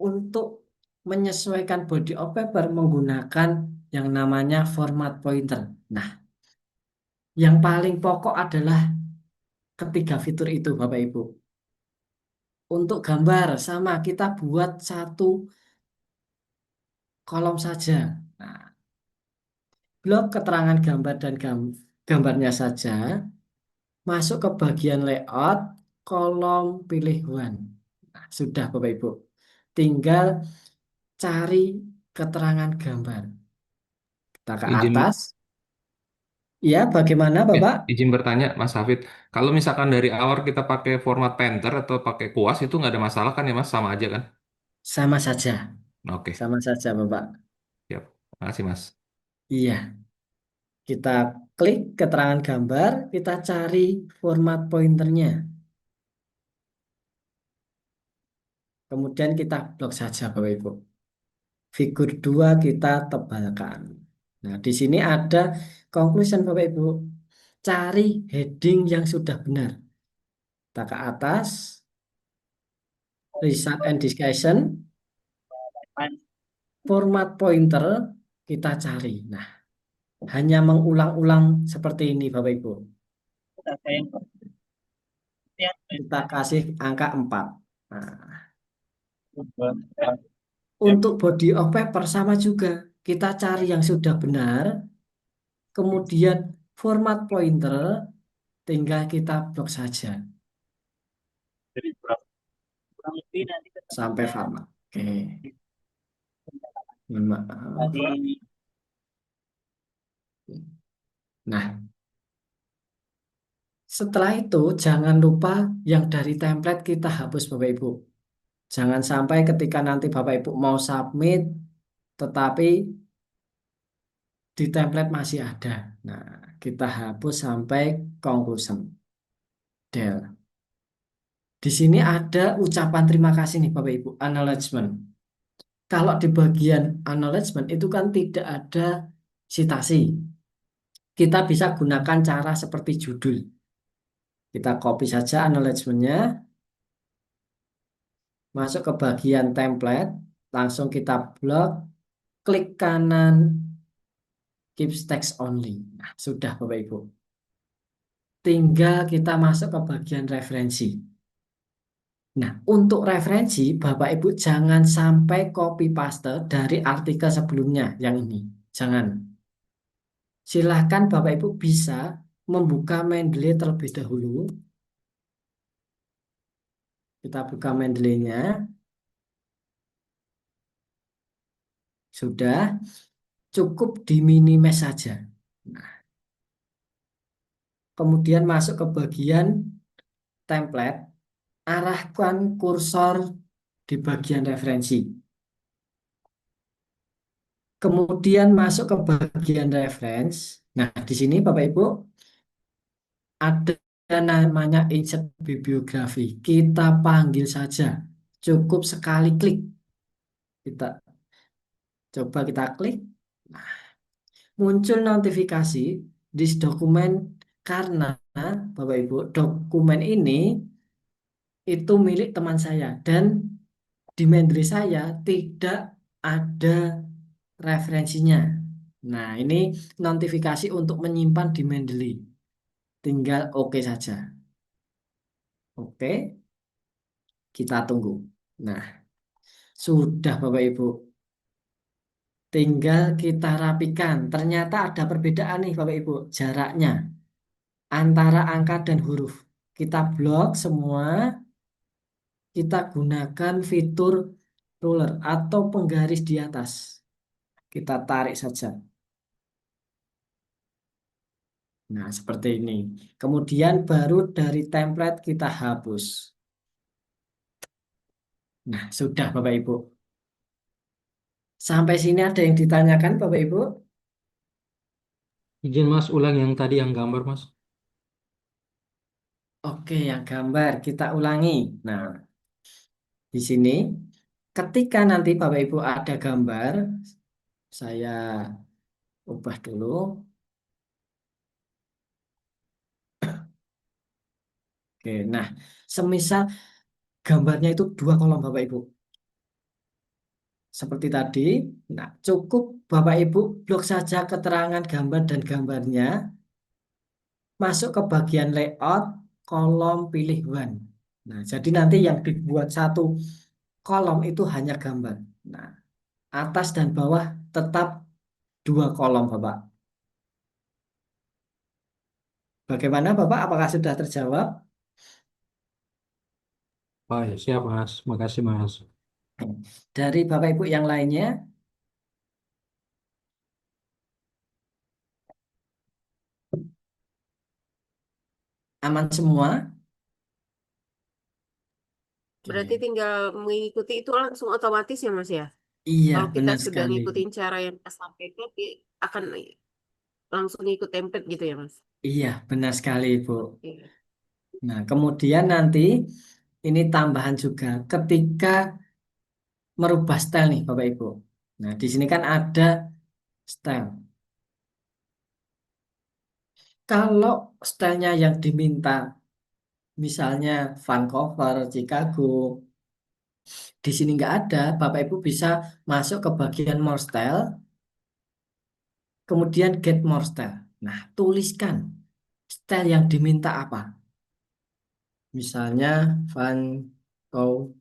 untuk menyesuaikan body of paper menggunakan yang namanya format pointer. Nah, yang paling pokok adalah ketiga fitur itu, Bapak Ibu. Untuk gambar, sama kita buat satu kolom saja. Nah, blok keterangan gambar dan gambarnya saja, masuk ke bagian layout, kolom pilih one. Nah, sudah Bapak Ibu. Tinggal cari keterangan gambar. Kita ke
Izin
atas. Ya, bagaimana Bapak?
izin bertanya, Mas Hafid. Kalau misalkan dari awal kita pakai format Painter atau pakai kuas itu nggak ada masalah kan ya Mas? Sama aja kan?
Sama saja.
Oke,
Sama saja Bapak.
siap. Makasih Mas.
Iya, kita klik keterangan gambar, kita cari format pointernya. Kemudian kita blok saja Bapak Ibu. Figur 2 kita tebalkan. Nah, di sini ada conclusion Bapak Ibu. Cari heading yang sudah benar. Kita ke atas, result and discussion, format pointer, kita cari. Nah, hanya mengulang-ulang seperti ini Bapak Ibu. Kita kasih angka 4. Nah, untuk body of paper sama juga. Kita cari yang sudah benar, kemudian format pointer, tinggal kita blok saja sampai format. Oke, mohon maaf. Nah, setelah itu jangan lupa yang dari template kita hapus Bapak Ibu. Jangan sampai ketika nanti Bapak Ibu mau submit, tetapi di template masih ada. Nah, kita hapus sampai conclusion. Del. Di sini ada ucapan terima kasih nih Bapak Ibu, acknowledgement. Kalau di bagian acknowledgement itu kan tidak ada citasi. Kita bisa gunakan cara seperti judul. Kita copy saja acknowledgement-nya, masuk ke bagian template, langsung kita blok, klik kanan, keep text only. Nah, sudah Bapak Ibu. Tinggal kita masuk ke bagian referensi. Nah, untuk referensi, Bapak Ibu jangan sampai copy paste dari artikel sebelumnya yang ini. Jangan. Silahkan Bapak Ibu bisa membuka Mendeley terlebih dahulu. Kita buka Mendeley-nya. Sudah, cukup di minimize saja. Nah, kemudian masuk ke bagian template, arahkan kursor di bagian referensi. Kemudian masuk ke bagian reference. Nah, di sini Bapak Ibu ada namanya insert bibliografi. Kita panggil saja. Cukup sekali klik. Kita coba kita klik. Nah, muncul notifikasi di dokumen karena Bapak Ibu dokumen ini itu milik teman saya dan di Mendeley saya tidak ada referensinya. Nah, ini notifikasi untuk menyimpan di Mendeley. Tinggal oke saja. Oke, kita tunggu. Nah, sudah Bapak Ibu. Tinggal kita rapikan. Ternyata ada perbedaan nih Bapak Ibu. Jaraknya antara angka dan huruf. Kita blok semua. Kita gunakan fitur ruler atau penggaris di atas. Kita tarik saja. Nah, seperti ini. Kemudian baru dari template kita hapus. Nah, sudah Bapak Ibu. Sampai sini ada yang ditanyakan Bapak Ibu?
Izin Mas ulang yang tadi yang gambar Mas.
Oke, yang gambar kita ulangi. Nah, di sini ketika nanti Bapak Ibu ada gambar, saya ubah dulu. Oke, nah, semisal gambarnya itu 2 kolom Bapak Ibu. Seperti tadi, nah cukup Bapak Ibu blok saja keterangan gambar dan gambarnya, masuk ke bagian layout, kolom pilih one. Nah, jadi nanti yang dibuat 1 kolom itu hanya gambar. Nah, atas dan bawah tetap 2 kolom Bapak. Bagaimana Bapak? Apakah sudah terjawab?
Oh ya, siap Mas. Makasih Mas.
Dari Bapak Ibu yang lainnya, aman semua?
Berarti
Oke.
tinggal mengikuti itu langsung otomatis ya Mas ya.
Iya,
Kalau kita
benar
sudah
sekali.
ngikutin cara yang Mas sampaikan, dia akan langsung ikut template gitu ya Mas.
Iya, benar sekali, Bu.
Iya.
Nah, kemudian nanti ini tambahan juga ketika merubah style nih, Bapak Ibu. Nah, di sini kan ada style. Kalau stylenya yang diminta, misalnya Vancouver, Chicago, di sini nggak ada, Bapak Ibu bisa masuk ke bagian more style, kemudian get more style. Nah, tuliskan style yang diminta apa. Misalnya Vancouver.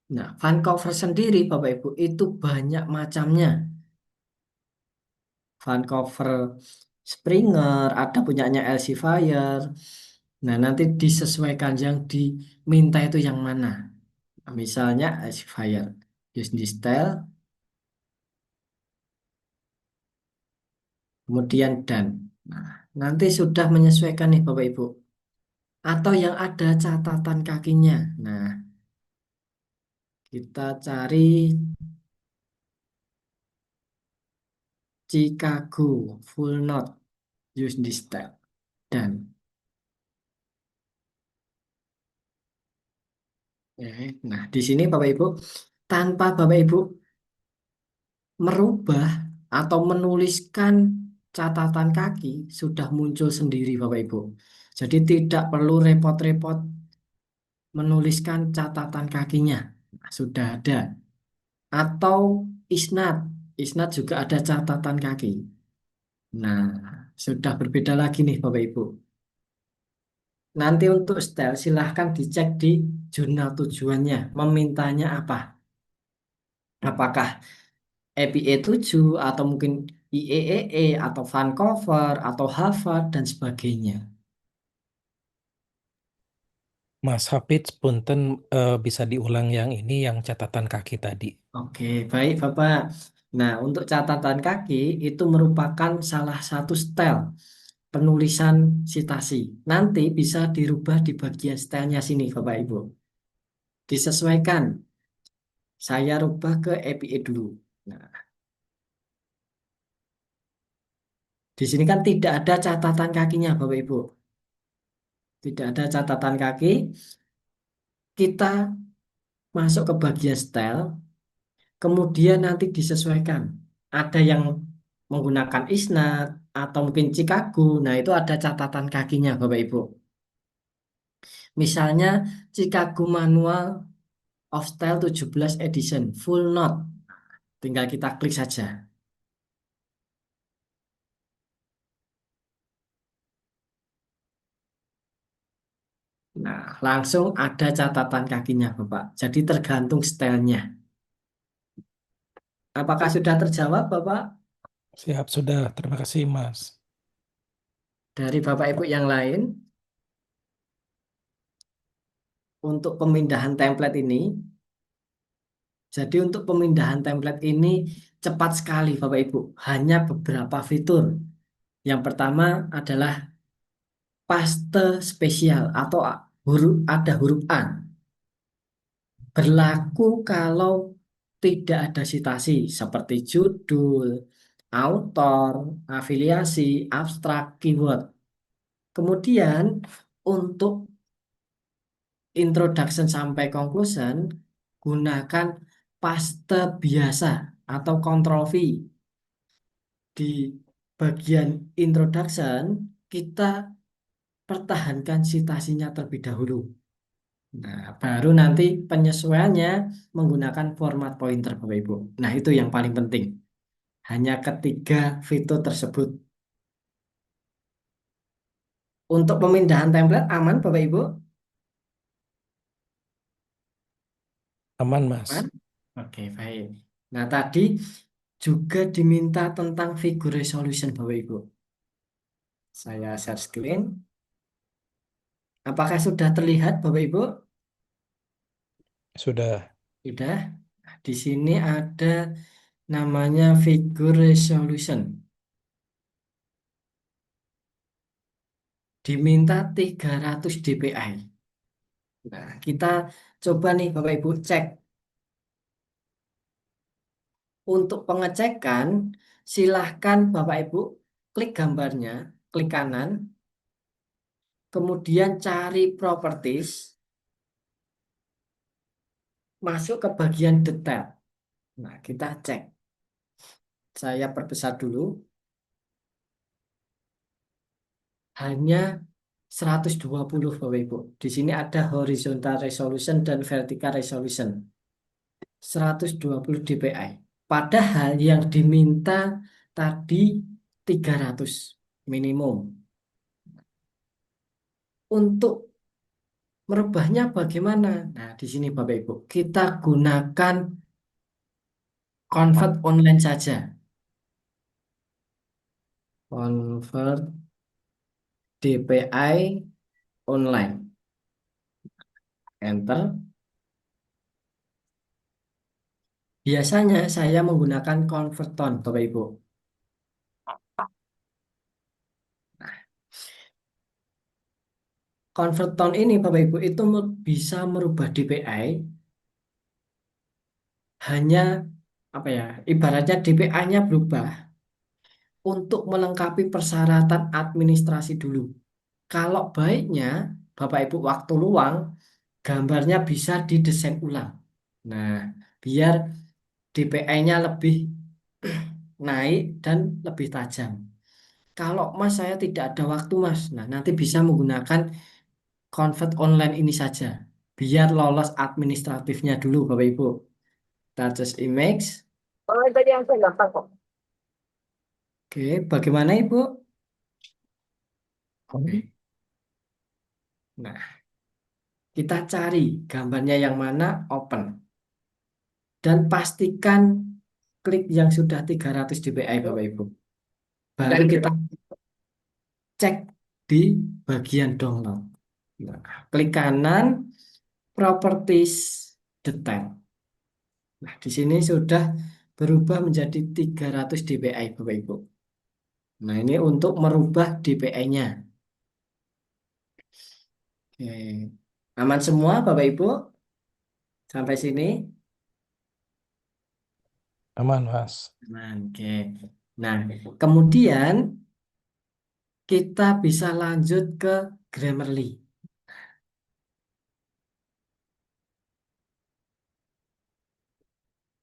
Nah, Vancouver sendiri, Bapak Ibu, itu banyak macamnya. Vancouver Springer, ada punyanya Elsevier. Nah, nanti disesuaikan yang diminta itu yang mana. Nah, misalnya Elsevier, use this style, kemudian done. Nah, nanti sudah menyesuaikan nih Bapak Ibu. Atau yang ada catatan kakinya. Nah, kita cari Chicago full note, use this style, done. Nah, di sini Bapak Ibu, tanpa Bapak Ibu merubah atau menuliskan catatan kaki, sudah muncul sendiri Bapak Ibu. Jadi tidak perlu repot-repot menuliskan catatan kakinya. Nah, sudah ada. Atau isnad. Isnad juga ada catatan kaki. Nah, sudah berbeda lagi nih Bapak Ibu. Nanti untuk style silahkan dicek di jurnal tujuannya. Memintanya apa? Apakah EPA 7 atau mungkin IEEE atau Vancouver atau Harvard dan sebagainya.
Mas Hafid, punten bisa diulang yang ini, yang catatan kaki tadi.
Oke, baik Bapak. Nah, untuk catatan kaki itu merupakan salah satu style penulisan sitasi. Nanti bisa dirubah di bagian stylenya sini Bapak Ibu. Disesuaikan. Saya rubah ke EPA dulu. Nah, di sini kan tidak ada catatan kakinya Bapak Ibu. Tidak ada catatan kaki. Kita masuk ke bagian style, kemudian nanti disesuaikan. Ada yang menggunakan isnad atau mungkin Chicago. Nah, itu ada catatan kakinya Bapak Ibu. Misalnya Chicago Manual of Style 17 edition full note. Tinggal kita klik saja. Nah, langsung ada catatan kakinya Bapak. Jadi tergantung stylenya. Apakah sudah terjawab Bapak?
Siap, sudah. Terima kasih, Mas.
Dari Bapak Ibu yang lain, untuk pemindahan template ini, jadi untuk pemindahan template ini cepat sekali Bapak Ibu. Hanya beberapa fitur. Yang pertama adalah paste spesial atau ada huruf A. Berlaku kalau tidak ada citasi seperti judul, autor, afiliasi, abstrak, keyword. Kemudian untuk introduction sampai conclusion, gunakan paste biasa atau Ctrl V. bagian introduction kita pertahankan citasinya terlebih dahulu. Nah, baru nanti penyesuaiannya menggunakan format pointer, Bapak Ibu. Nah, itu yang paling penting. Hanya ketiga fitur tersebut. Untuk pemindahan template aman, Bapak Ibu?
Aman, Mas.
Aman? Oke, baik. Nah, tadi juga diminta tentang figure resolution, Bapak Ibu. Saya share screen. Apakah sudah terlihat, Bapak Ibu?
Sudah.
Sudah. Nah, di sini ada namanya figure resolution. Diminta 300 dpi. Nah, kita coba nih Bapak Ibu cek. Untuk pengecekan, silahkan Bapak Ibu klik gambarnya, klik kanan, kemudian cari properties, masuk ke bagian detail. Nah, kita cek. Saya perbesar dulu. Hanya 120 Bapak Ibu. Di sini ada horizontal resolution dan vertical resolution. 120 dpi. Padahal yang diminta tadi 300 minimum. Untuk merubahnya bagaimana? Nah, di sini Bapak Ibu, kita gunakan convert online saja. Convert DPI online. Enter. Biasanya saya menggunakan converton, Bapak Ibu. Converton ini Bapak Ibu itu bisa merubah DPI hanya apa ya? Ibaratnya DPI-nya berubah untuk melengkapi persyaratan administrasi dulu. Kalau baiknya Bapak Ibu waktu luang gambarnya bisa didesain ulang. Nah, biar DPI-nya lebih naik dan lebih tajam. Kalau Mas saya tidak ada waktu Mas, nah nanti bisa menggunakan convert online ini saja. Biar lolos administratifnya dulu Bapak Ibu. Touch image.
Oh, tadi yang saya gampang kok.
Oke, bagaimana Ibu? Oke. Nah, kita cari gambarnya yang mana, open. Dan pastikan klik yang sudah 300 dpi Bapak Ibu. Baru kita cek di bagian download. Nah, klik kanan, properties, detail. Nah, di sini sudah berubah menjadi 300 dpi Bapak Ibu. Nah, ini untuk merubah dpi-nya. Oke. Aman semua Bapak Ibu? Sampai sini?
Aman, Mas.
Aman, oke. Nah, kemudian kita bisa lanjut ke Grammarly.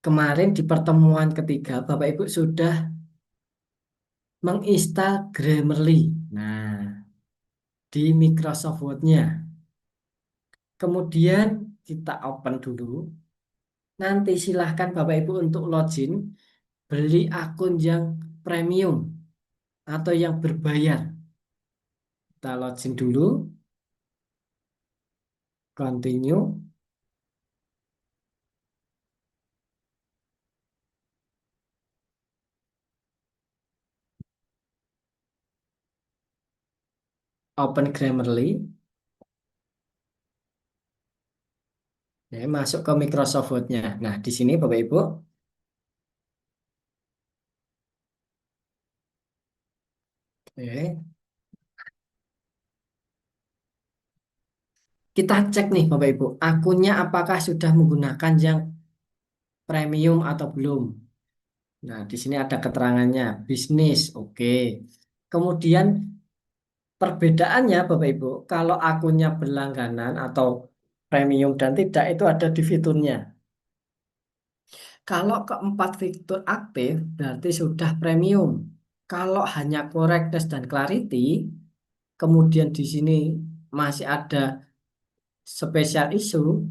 Kemarin di pertemuan ketiga, Bapak Ibu sudah menginstal Grammarly. Nah, di Microsoft Word-nya. Kemudian kita open dulu. Nanti silahkan Bapak Ibu untuk login, beli akun yang premium atau yang berbayar. Kita login dulu. Continue. Open Grammarly. Ya, masuk ke Microsoft Word-nya. Nah, di sini Bapak Ibu. Oke. Kita cek nih Bapak Ibu, akunnya apakah sudah menggunakan yang premium atau belum. Nah, di sini ada keterangannya, bisnis, oke. Kemudian perbedaannya Bapak Ibu, kalau akunnya berlangganan atau premium dan tidak itu ada di fiturnya. Kalau keempat fitur aktif berarti sudah premium. Kalau hanya correctness dan clarity, kemudian di sini masih ada special issue,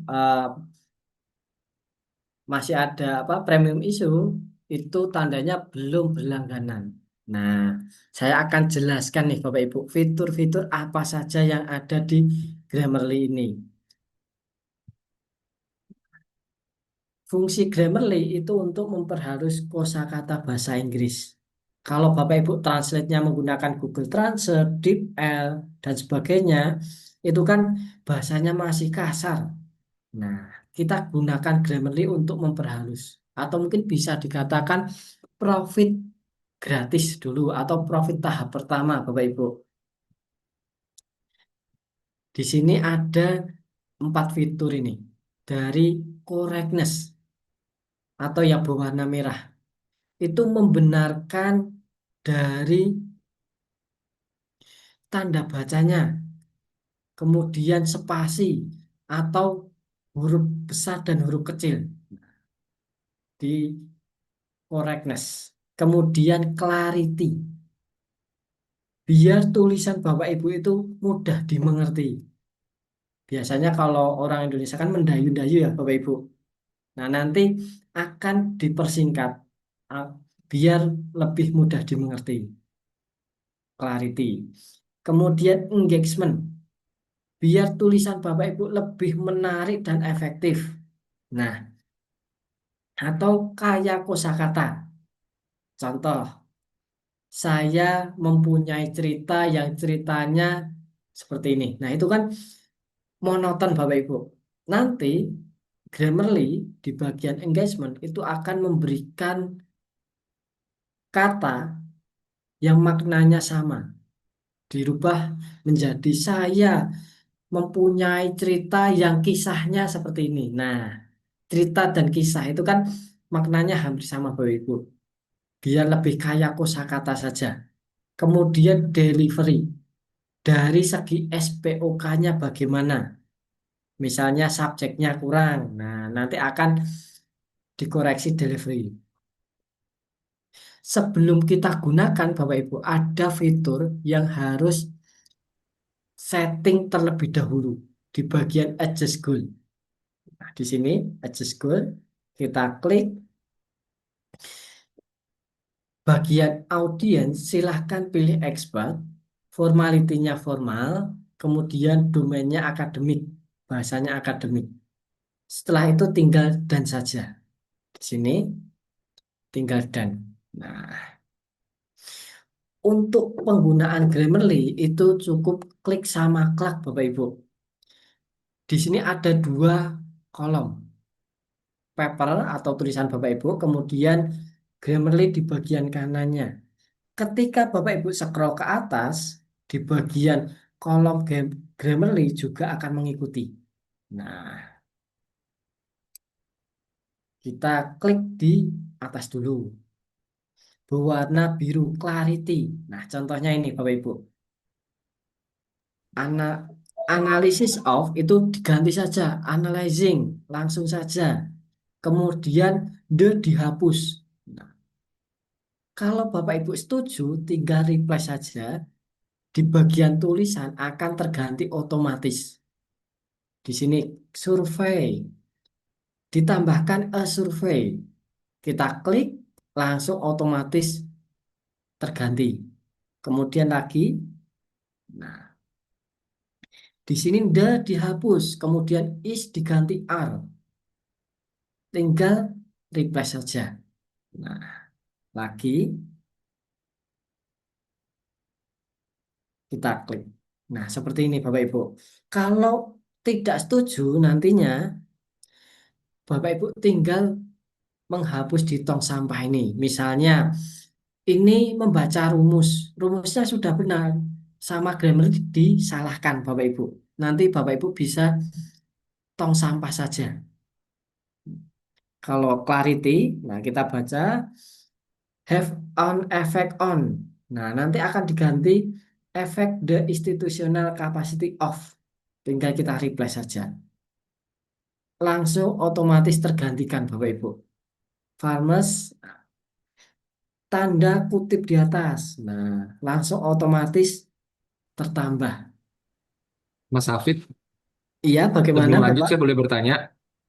masih ada apa premium issue, itu tandanya belum berlangganan. Nah, saya akan jelaskan nih Bapak Ibu, fitur-fitur apa saja yang ada di Grammarly ini. Fungsi Grammarly itu untuk memperhalus kosakata bahasa Inggris. Kalau Bapak Ibu translate-nya menggunakan Google Translate, DeepL, dan sebagainya, itu kan bahasanya masih kasar. Nah, kita gunakan Grammarly untuk memperhalus. Atau mungkin bisa dikatakan profit gratis dulu atau profit tahap pertama, Bapak Ibu. Di sini ada 4 fitur ini. Dari correctness atau yang berwarna merah. Itu membenarkan dari tanda bacanya, kemudian spasi atau huruf besar dan huruf kecil di correctness. Kemudian clarity, biar tulisan Bapak Ibu itu mudah dimengerti. Biasanya kalau orang Indonesia kan mendayu-dayu ya Bapak Ibu. Nah, nanti akan dipersingkat ah, biar lebih mudah dimengerti. Clarity. Kemudian engagement, biar tulisan Bapak Ibu lebih menarik dan efektif. Nah, atau kaya kosakata. Contoh, saya mempunyai cerita yang ceritanya seperti ini. Nah, itu kan monoton Bapak Ibu. Nanti Grammarly di bagian engagement itu akan memberikan kata yang maknanya sama. Dirubah menjadi saya mempunyai cerita yang kisahnya seperti ini. Nah, cerita dan kisah itu kan maknanya hampir sama Bapak Ibu. Biar lebih kaya kosakata saja. Kemudian delivery. Dari segi SPOK-nya bagaimana? Misalnya subjeknya kurang. Nah, nanti akan dikoreksi delivery. Sebelum kita gunakan Bapak Ibu, ada fitur yang harus setting terlebih dahulu di bagian adjust goal. Nah, di sini adjust goal, kita klik bagian audience, silahkan pilih expert, formalitinya formal, kemudian domainnya akademik, bahasanya akademik. Setelah itu tinggal dan saja. Di sini tinggal dan. Nah, untuk penggunaan Grammarly itu cukup klik sama klak Bapak Ibu. Di sini ada 2 kolom. Paper atau tulisan Bapak Ibu, kemudian Grammarly di bagian kanannya. Ketika Bapak Ibu scroll ke atas, di bagian kolom Grammarly juga akan mengikuti. Nah, kita klik di atas dulu. Berwarna biru clarity. Nah, contohnya ini Bapak Ibu. Analisis of itu diganti saja. Analyzing, langsung saja. Kemudian the dihapus. Nah, kalau Bapak Ibu setuju, tinggal reply saja. Di bagian tulisan akan terganti otomatis. Di sini survei. Ditambahkan a survey. Kita klik, langsung otomatis terganti. Kemudian lagi, nah, di sini the dihapus, kemudian is diganti are. Tinggal reply saja. Nah, lagi kita klik. Nah, seperti ini Bapak Ibu. Kalau tidak setuju nantinya Bapak Ibu tinggal menghapus di tong sampah ini. Misalnya ini membaca rumus. Rumusnya sudah benar. Sama grammar disalahkan Bapak Ibu. Nanti Bapak Ibu bisa tong sampah saja. Kalau clarity, nah kita baca have on effect on. Nah, nanti akan diganti effect the institutional capacity of. Tinggal kita reply saja. Langsung otomatis tergantikan Bapak Ibu. Farmers tanda kutip di atas. Nah, langsung otomatis tertambah.
Mas Hafid,
Iya, bagaimana
sebelum lanjut
Bapak?
saya boleh bertanya,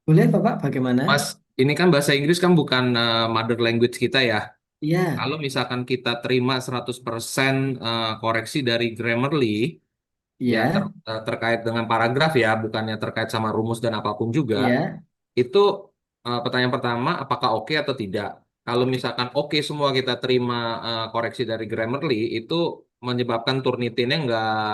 Boleh Bapak, bagaimana?
Mas, ini kan bahasa Inggris kan bukan mother language kita ya.
Iya,
Kalau misalkan kita terima 100% koreksi dari Grammarly, ya
iya,
terkait dengan paragraf ya, bukannya terkait sama rumus dan apapun juga,
iya.
itu pertanyaan pertama, apakah oke atau tidak? Kalau misalkan oke semua kita terima koreksi dari Grammarly, itu menyebabkan Turnitinnya nggak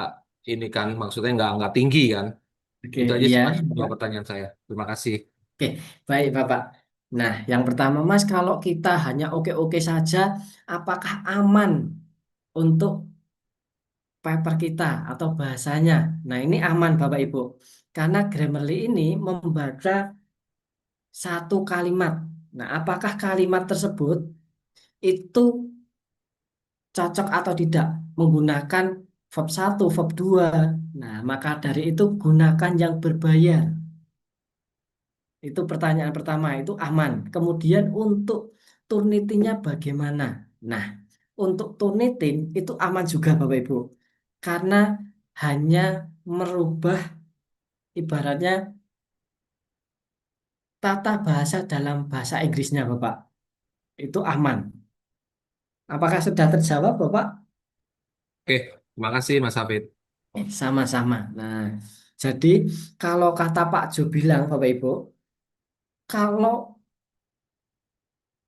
ini kan, maksudnya nggak tinggi kan?
Oke,
Itu aja
iya,
sih Mas, dua
Bapak.
pertanyaan saya. Terima kasih.
Oke, baik Bapak. Nah, yang pertama Mas, kalau kita hanya oke-oke saja, apakah aman untuk paper kita atau bahasanya? Nah, ini aman Bapak Ibu. Karena Grammarly ini membaca satu kalimat. Nah, apakah kalimat tersebut itu cocok atau tidak menggunakan verb satu, verb 2? Nah, maka dari itu gunakan yang berbayar. Itu pertanyaan pertama, itu aman. Kemudian untuk Turnitinnya bagaimana? Nah, untuk Turnitin itu aman juga Bapak Ibu. Karena hanya merubah ibaratnya tata bahasa dalam bahasa Inggrisnya Bapak. Itu aman. Apakah sudah terjawab Bapak?
Oke, terima kasih Mas Hafid.
Sama-sama. Nah, jadi kalau kata Pak Jo bilang Bapak Ibu, kalau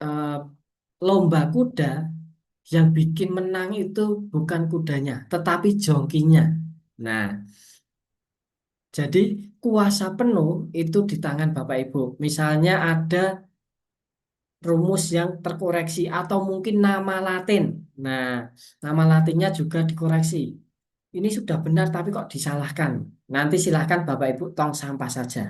eh, lomba kuda yang bikin menang itu bukan kudanya, tetapi jongkinya. Nah, jadi kuasa penuh itu di tangan Bapak Ibu. Misalnya ada rumus yang terkoreksi atau mungkin nama Latin. Nah, nama Latinnya juga dikoreksi. Ini sudah benar tapi kok disalahkan. Nanti silahkan Bapak Ibu tong sampah saja.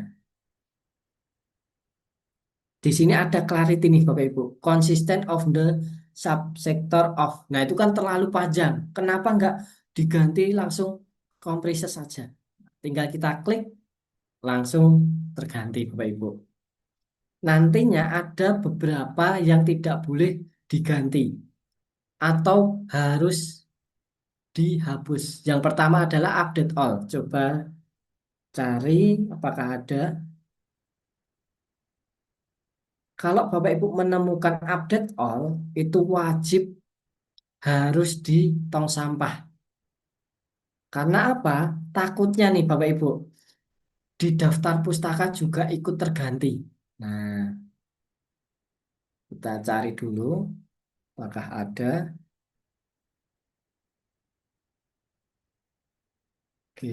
Di sini ada clarity nih Bapak Ibu. Consistent of the subsector of. Nah, itu kan terlalu panjang. Kenapa nggak diganti langsung comprises saja? Tinggal kita klik langsung terganti Bapak Ibu. Nantinya ada beberapa yang tidak boleh diganti atau harus dihapus. Yang pertama adalah update all. Coba cari apakah ada. Kalau Bapak Ibu menemukan update all, itu wajib harus di tong sampah. Karena apa? Takutnya nih Bapak Ibu, di daftar pustaka juga ikut terganti. Nah, kita cari dulu apakah ada. Oke,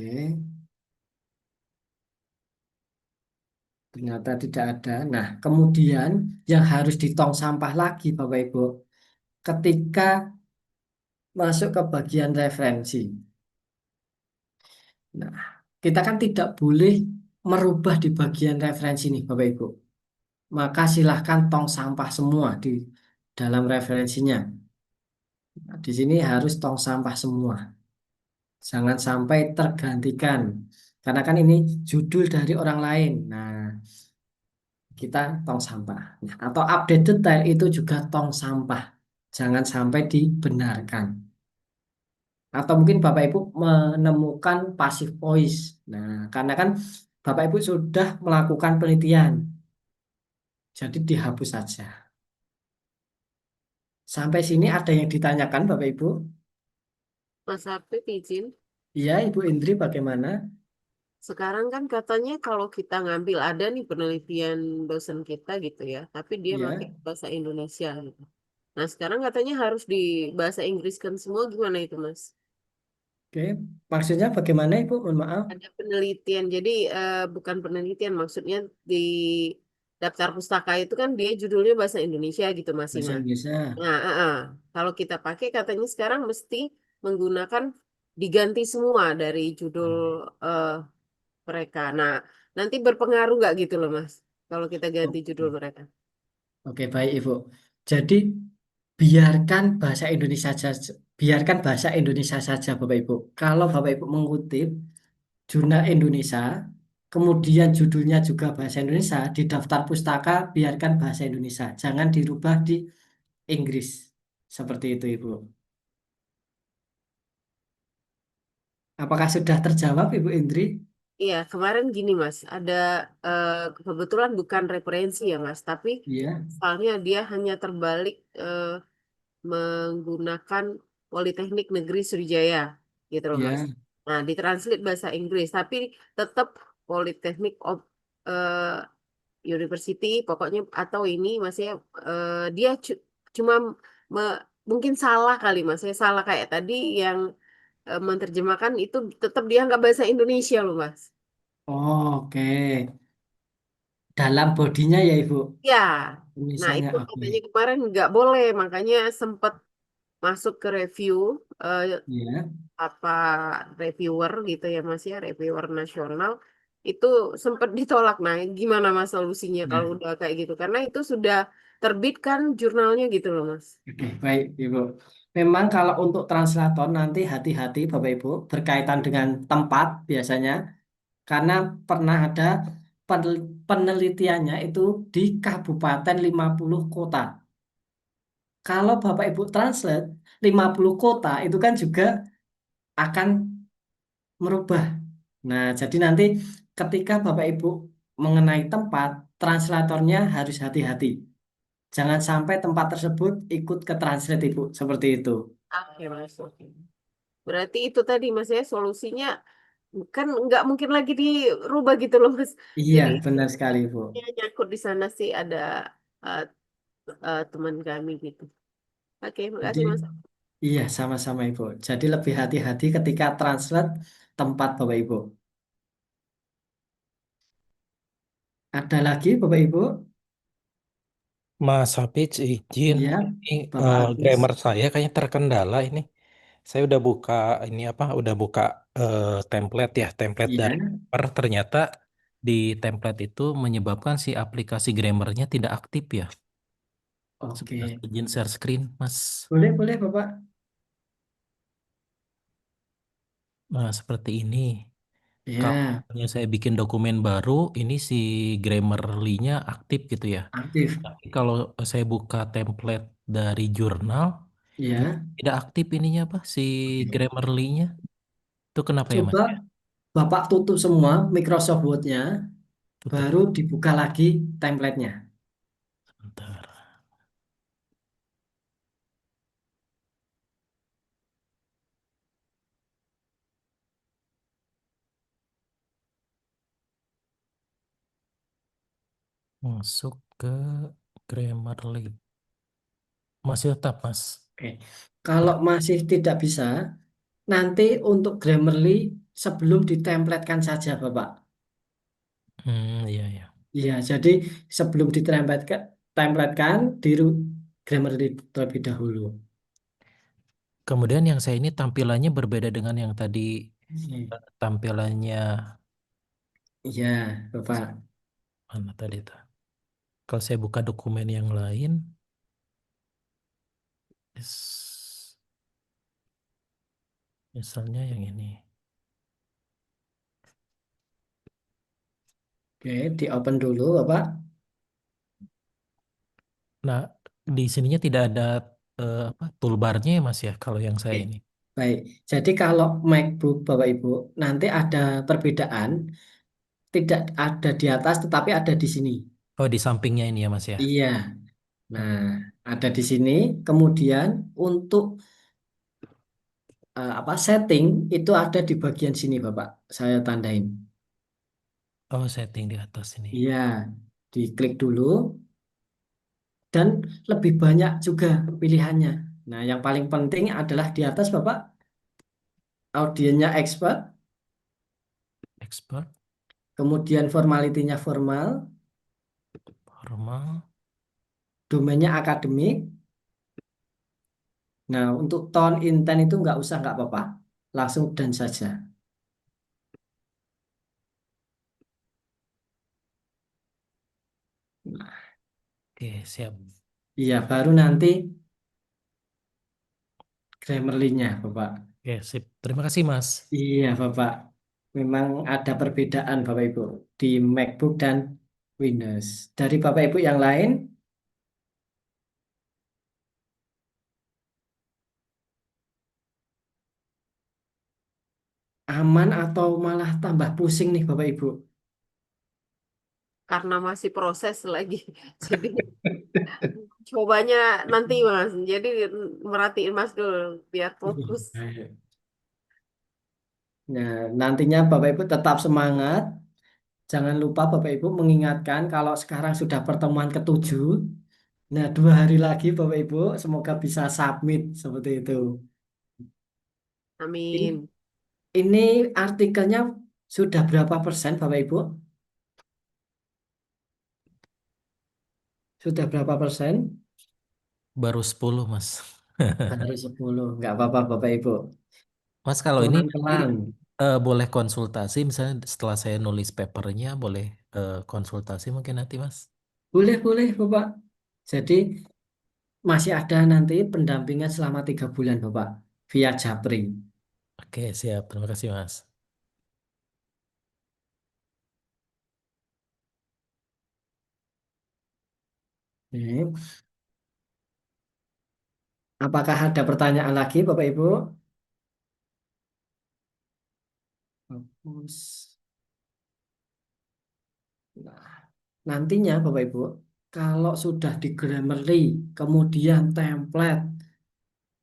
ternyata tidak ada. Nah, kemudian yang harus di tong sampah lagi Bapak Ibu, ketika masuk ke bagian referensi. Nah, kita kan tidak boleh merubah di bagian referensi nih Bapak Ibu. Maka silahkan tong sampah semua di dalam referensinya. Nah, di sini harus tong sampah semua. Jangan sampai tergantikan. Karena kan ini judul dari orang lain. Nah, kita tong sampah. Nah, atau update detail itu juga tong sampah. Jangan sampai dibenarkan. Atau mungkin Bapak Ibu menemukan passive voice. Nah, karena kan Bapak Ibu sudah melakukan penelitian. Jadi dihapus saja. Sampai sini ada yang ditanyakan Bapak Ibu?
Mas Hafid izin.
Iya, Ibu Indri bagaimana?
Sekarang kan katanya kalau kita ngambil ada nih penelitian dosen kita gitu ya, tapi dia pakai
Iya,
bahasa Indonesia gitu. Nah, sekarang katanya harus di bahasa Inggris kan semua gimana itu, Mas?
oke. Maksudnya bagaimana Ibu? Mohon maaf.
Ada penelitian, jadi bukan penelitian, maksudnya di daftar pustaka itu kan dia judulnya bahasa Indonesia gitu masih,
Bahasa
Mas.
Inggrisnya.
Nah, kalau kita pakai katanya sekarang mesti menggunakan diganti semua dari judul eh, mereka. Nah, nanti berpengaruh nggak gitu loh, Mas, kalau kita ganti judul
Oke.
mereka.
Oke, baik Ibu. Jadi biarkan bahasa Indonesia saja, biarkan bahasa Indonesia saja Bapak Ibu. Kalau Bapak Ibu mengutip jurnal Indonesia, kemudian judulnya juga bahasa Indonesia, di daftar pustaka biarkan bahasa Indonesia. Jangan dirubah di Inggris. Seperti itu, Ibu. Apakah sudah terjawab, Ibu Indri?
Iya, kemarin gini Mas, ada eh, kebetulan bukan referensi ya Mas, tapi
Iya,
soalnya dia hanya terbalik menggunakan Politeknik Negeri Sriwijaya gitu loh Mas.
iya.
Nah, ditranslate bahasa Inggris, tapi tetap Politeknik University pokoknya atau ini Mas ya dia cuma mungkin salah kali Mas ya, salah kayak tadi yang menerjemahkan itu tetap dia nggak bahasa Indonesia loh Mas.
Oh, oke. Dalam bodinya ya, Ibu.
Ya, nah
Misalnya,
itu
oke.
katanya kemarin nggak boleh, makanya sempat masuk ke review eh,
Iya,
apa reviewer gitu ya Mas ya, reviewer nasional itu sempat ditolak. Nah, gimana Mas solusinya kalau
nah,
udah kayak gitu? Karena itu sudah terbit kan jurnalnya gitu loh Mas.
oke, baik, Ibu. Memang kalau untuk translator nanti hati-hati, Bapak Ibu, berkaitan dengan tempat biasanya, karena pernah ada penelitiannya itu di Kabupaten 50 kota. Kalau Bapak Ibu translate 50 kota itu kan juga akan merubah. Nah, jadi nanti ketika Bapak Ibu mengenai tempat, translatornya harus hati-hati. Jangan sampai tempat tersebut ikut ke translate, Ibu. Seperti itu.
Oke Mas. Oke. Berarti itu tadi Mas ya solusinya kan nggak mungkin lagi dirubah gitu loh Mas.
Iya,
Jadi
benar sekali, Bu.
ya, nyangkut di sana sih ada eh, teman kami gitu. Oke,
Jadi,
makasih Mas.
iya, sama-sama, Ibu. Jadi lebih hati-hati ketika translate tempat, Bapak Ibu. Ada lagi, Bapak Ibu?
Mas Hafiz izin,
Iya,
ini
Bapak Hafiz.
grammar saya kayaknya terkendala ini. Saya udah buka ini apa? Udah buka template ya, template
Iya,
dari Grammarly. Ternyata di template itu menyebabkan si aplikasi Grammarnya tidak aktif ya. Sebentar,
oke.
izin share screen, Mas.
Boleh, boleh, Bapak.
Nah, seperti ini. Kalau
Iya,
misalnya saya bikin dokumen baru, ini si Grammarly-nya aktif gitu ya.
aktif.
Tapi kalau saya buka template dari jurnal, ini
Iya,
tidak aktif ininya apa si
oke.
Grammarly-nya. Itu kenapa ya, Mas?
Coba Bapak tutup semua Microsoft Word-nya,
Tutup
baru dibuka lagi template-nya.
sebentar. Masuk ke Grammarly. Masih tetap, Mas.
Oke. Kalau masih tidak bisa, nanti untuk Grammarly sebelum ditemplatkan saja, Bapak.
Iya, iya.
Iya, jadi sebelum ditemplatkan, templatkan di Grammarly terlebih dahulu.
Kemudian yang saya ini tampilannya berbeda dengan yang tadi
Iya,
tampilannya
iya, Bapak.
mana tadi tuh. Kalau saya buka dokumen yang lain, misalnya yang ini.
Oke, di open dulu, Bapak.
Nah, di sininya tidak ada apa toolbarnya ya, Mas ya, kalau yang
Oke,
saya ini.
baik. Jadi kalau MacBook, Bapak Ibu, nanti ada perbedaan, tidak ada di atas, tetapi ada di sini.
Oh, di sampingnya ini ya, Mas ya.
Iya. Nah,
Hmm.
ada di sini. Kemudian untuk apa setting itu ada di bagian sini, Bapak. Saya tandain.
Oh, setting di atas ini.
Iya, diklik dulu dan lebih banyak juga pilihannya. Nah, yang paling penting adalah di atas, Bapak, audiennya expert,
Expert,
kemudian formalitinya formal,
formal.
domainnya akademik. Nah, untuk tone intent itu nggak usah, nggak apa-apa. Langsung dan saja. Nah,
Oke, siap.
iya, baru nanti Grammarly-nya, Bapak.
Oke, sip. Terima kasih, Mas.
Iya, Bapak. Memang ada perbedaan, Bapak Ibu, di MacBook dan Windows. Dari Bapak Ibu yang lain, aman atau malah tambah pusing nih Bapak Ibu?
Karena masih proses lagi. Jadi cobanya nanti Mas. Jadi merhatiin Mas dulu biar fokus.
Nah, nantinya Bapak Ibu tetap semangat. Jangan lupa Bapak Ibu mengingatkan kalau sekarang sudah pertemuan ketujuh. Nah, 2 hari lagi Bapak Ibu semoga bisa submit seperti itu. In-
Amin.
Ini artikelnya sudah berapa persen Bapak Ibu? Sudah berapa persen?
Baru 10, Mas.
Baru 10. Nggak apa-apa Bapak Ibu.
Mas, kalau ini nanti
Pelan-pelan.
boleh konsultasi, misalnya setelah saya nulis papernya, boleh konsultasi mungkin nanti, Mas.
Boleh Bapak. Jadi masih ada nanti pendampingan selama 3 bulan Bapak. Via Japri.
Oke, siap. Terima kasih, Mas.
Oke. Apakah ada pertanyaan lagi Bapak Ibu? Bagus. Nah, nantinya Bapak Ibu, kalau sudah di Grammarly, kemudian template,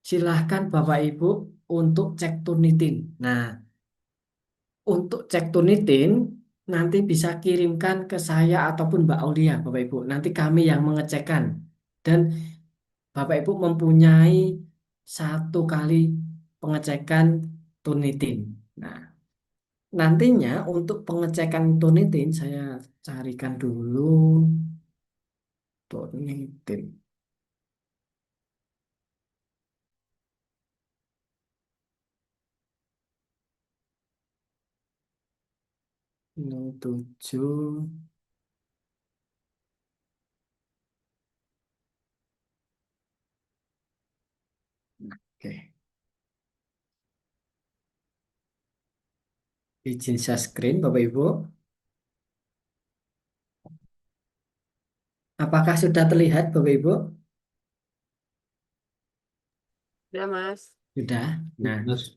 silahkan Bapak Ibu untuk cek Turnitin. Nah, untuk cek Turnitin, nanti bisa kirimkan ke saya ataupun Mbak Aulia, Bapak Ibu. Nanti kami yang mengecekkan. Dan Bapak Ibu mempunyai 1 kali pengecekan Turnitin. Nah, nantinya untuk pengecekan Turnitin, saya carikan dulu Turnitin. Ini 7. Oke. Izin share screen Bapak Ibu. Apakah sudah terlihat Bapak Ibu?
Udah Mas.
Sudah. Nah,
Mas,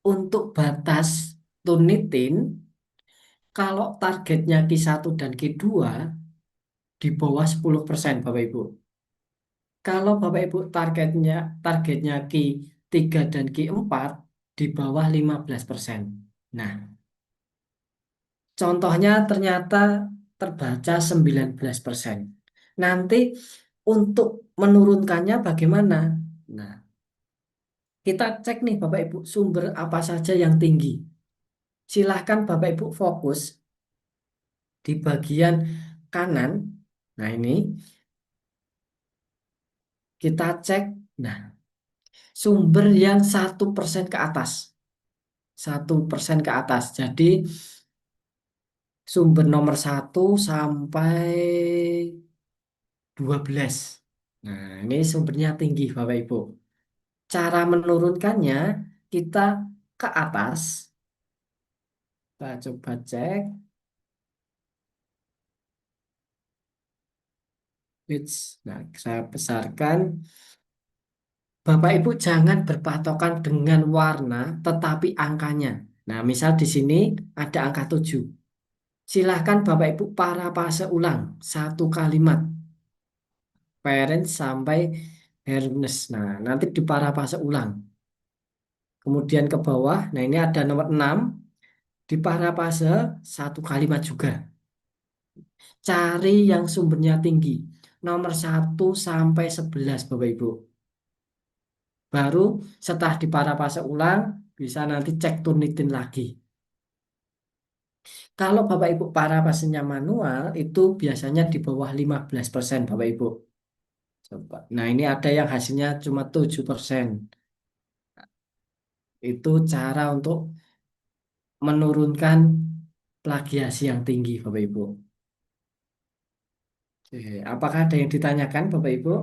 untuk batas Turnitin, kalau targetnya Q1 dan Q2 di bawah 10% Bapak Ibu. Kalau Bapak Ibu targetnya Q3 dan Q4 di bawah 15%. Nah, contohnya ternyata terbaca 19%. Nanti untuk menurunkannya bagaimana? Nah, kita cek nih Bapak Ibu sumber apa saja yang tinggi. Silahkan Bapak Ibu fokus di bagian kanan. Nah, ini kita cek. Nah, sumber yang 1% ke atas. 1% ke atas. Jadi sumber nomor 1 sampai 12. Nah, ini sumbernya tinggi Bapak Ibu. Cara menurunkannya kita ke atas. Kita coba cek. Nah, saya besarkan. Bapak Ibu jangan berpatokan dengan warna tetapi angkanya. Nah, misal di sini ada angka 7. Silahkan Bapak Ibu parafase ulang 1 kalimat. Parents sampai Ernest. Nah, nanti di parafase ulang. Kemudian ke bawah. Nah, ini ada nomor 6. Di parafase 1 kalimat juga. Cari yang sumbernya tinggi. Nomor 1 sampai 11 Bapak Ibu. Baru setelah di parafase ulang, bisa nanti cek Turnitin lagi. Kalau Bapak Ibu parafasenya manual, itu biasanya di bawah 15% Bapak Ibu. Coba. Nah, ini ada yang hasilnya cuma 7%. Itu cara untuk menurunkan plagiasi yang tinggi Bapak Ibu. Oke, apakah ada yang ditanyakan Bapak Ibu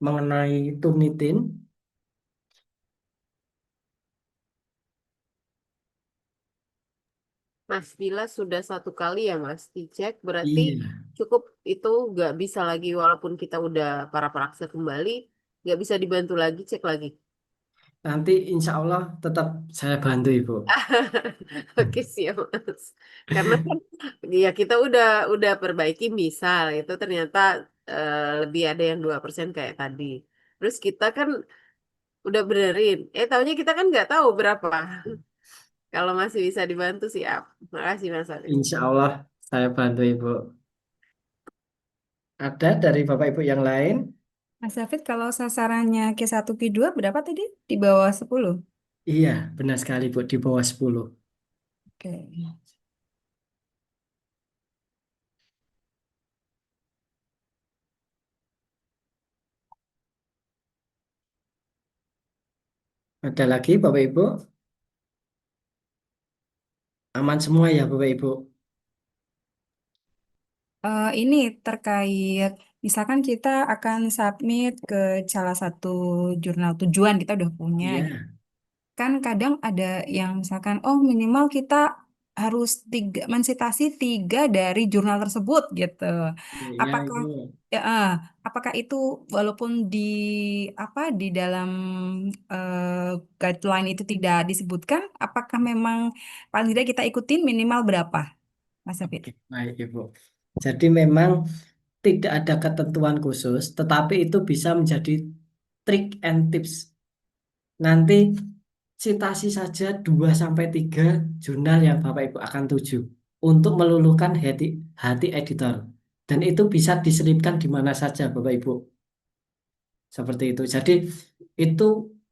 mengenai Turnitin?
Mas, bila sudah 1 kali ya Mas dicek, berarti
Iya.
cukup itu nggak bisa lagi walaupun kita udah para praksa kembali, nggak bisa dibantu lagi, cek lagi.
Nanti insya Allah tetap saya bantu Ibu.
Oke, siap, Mas. Karena kan ya kita udah perbaiki misal itu ternyata lebih ada yang 2% kayak tadi. Terus kita kan udah benerin. Taunya kita kan nggak tahu berapa. Kalau masih bisa dibantu siap. Makasih Mas Alif.
Insya Allah saya bantu Ibu. Ada dari Bapak Ibu yang lain?
Mas David, kalau sasarannya Q1, Q2 berapa tadi? Di bawah 10?
Iya, benar sekali Bu, di bawah 10.
Oke.
Ada lagi Bapak Ibu? Aman semua ya Bapak Ibu?
Ini terkait, misalkan kita akan submit ke salah satu jurnal tujuan kita udah punya.
Iya,
Kan kadang ada yang misalkan, oh minimal kita harus mensitasi 3 dari jurnal tersebut gitu.
iya
Apakah
Ibu.
ya, apakah itu walaupun di di dalam guideline itu tidak disebutkan, apakah memang paling tidak kita ikutin minimal berapa, Mas David?
Oke, baik Ibu. Jadi memang tidak ada ketentuan khusus, tetapi itu bisa menjadi trik and tips. Nanti citasi saja 2 sampai 3 jurnal yang Bapak Ibu akan tuju untuk meluluhkan hati editor. Dan itu bisa diselipkan di mana saja Bapak Ibu. Seperti itu. Jadi itu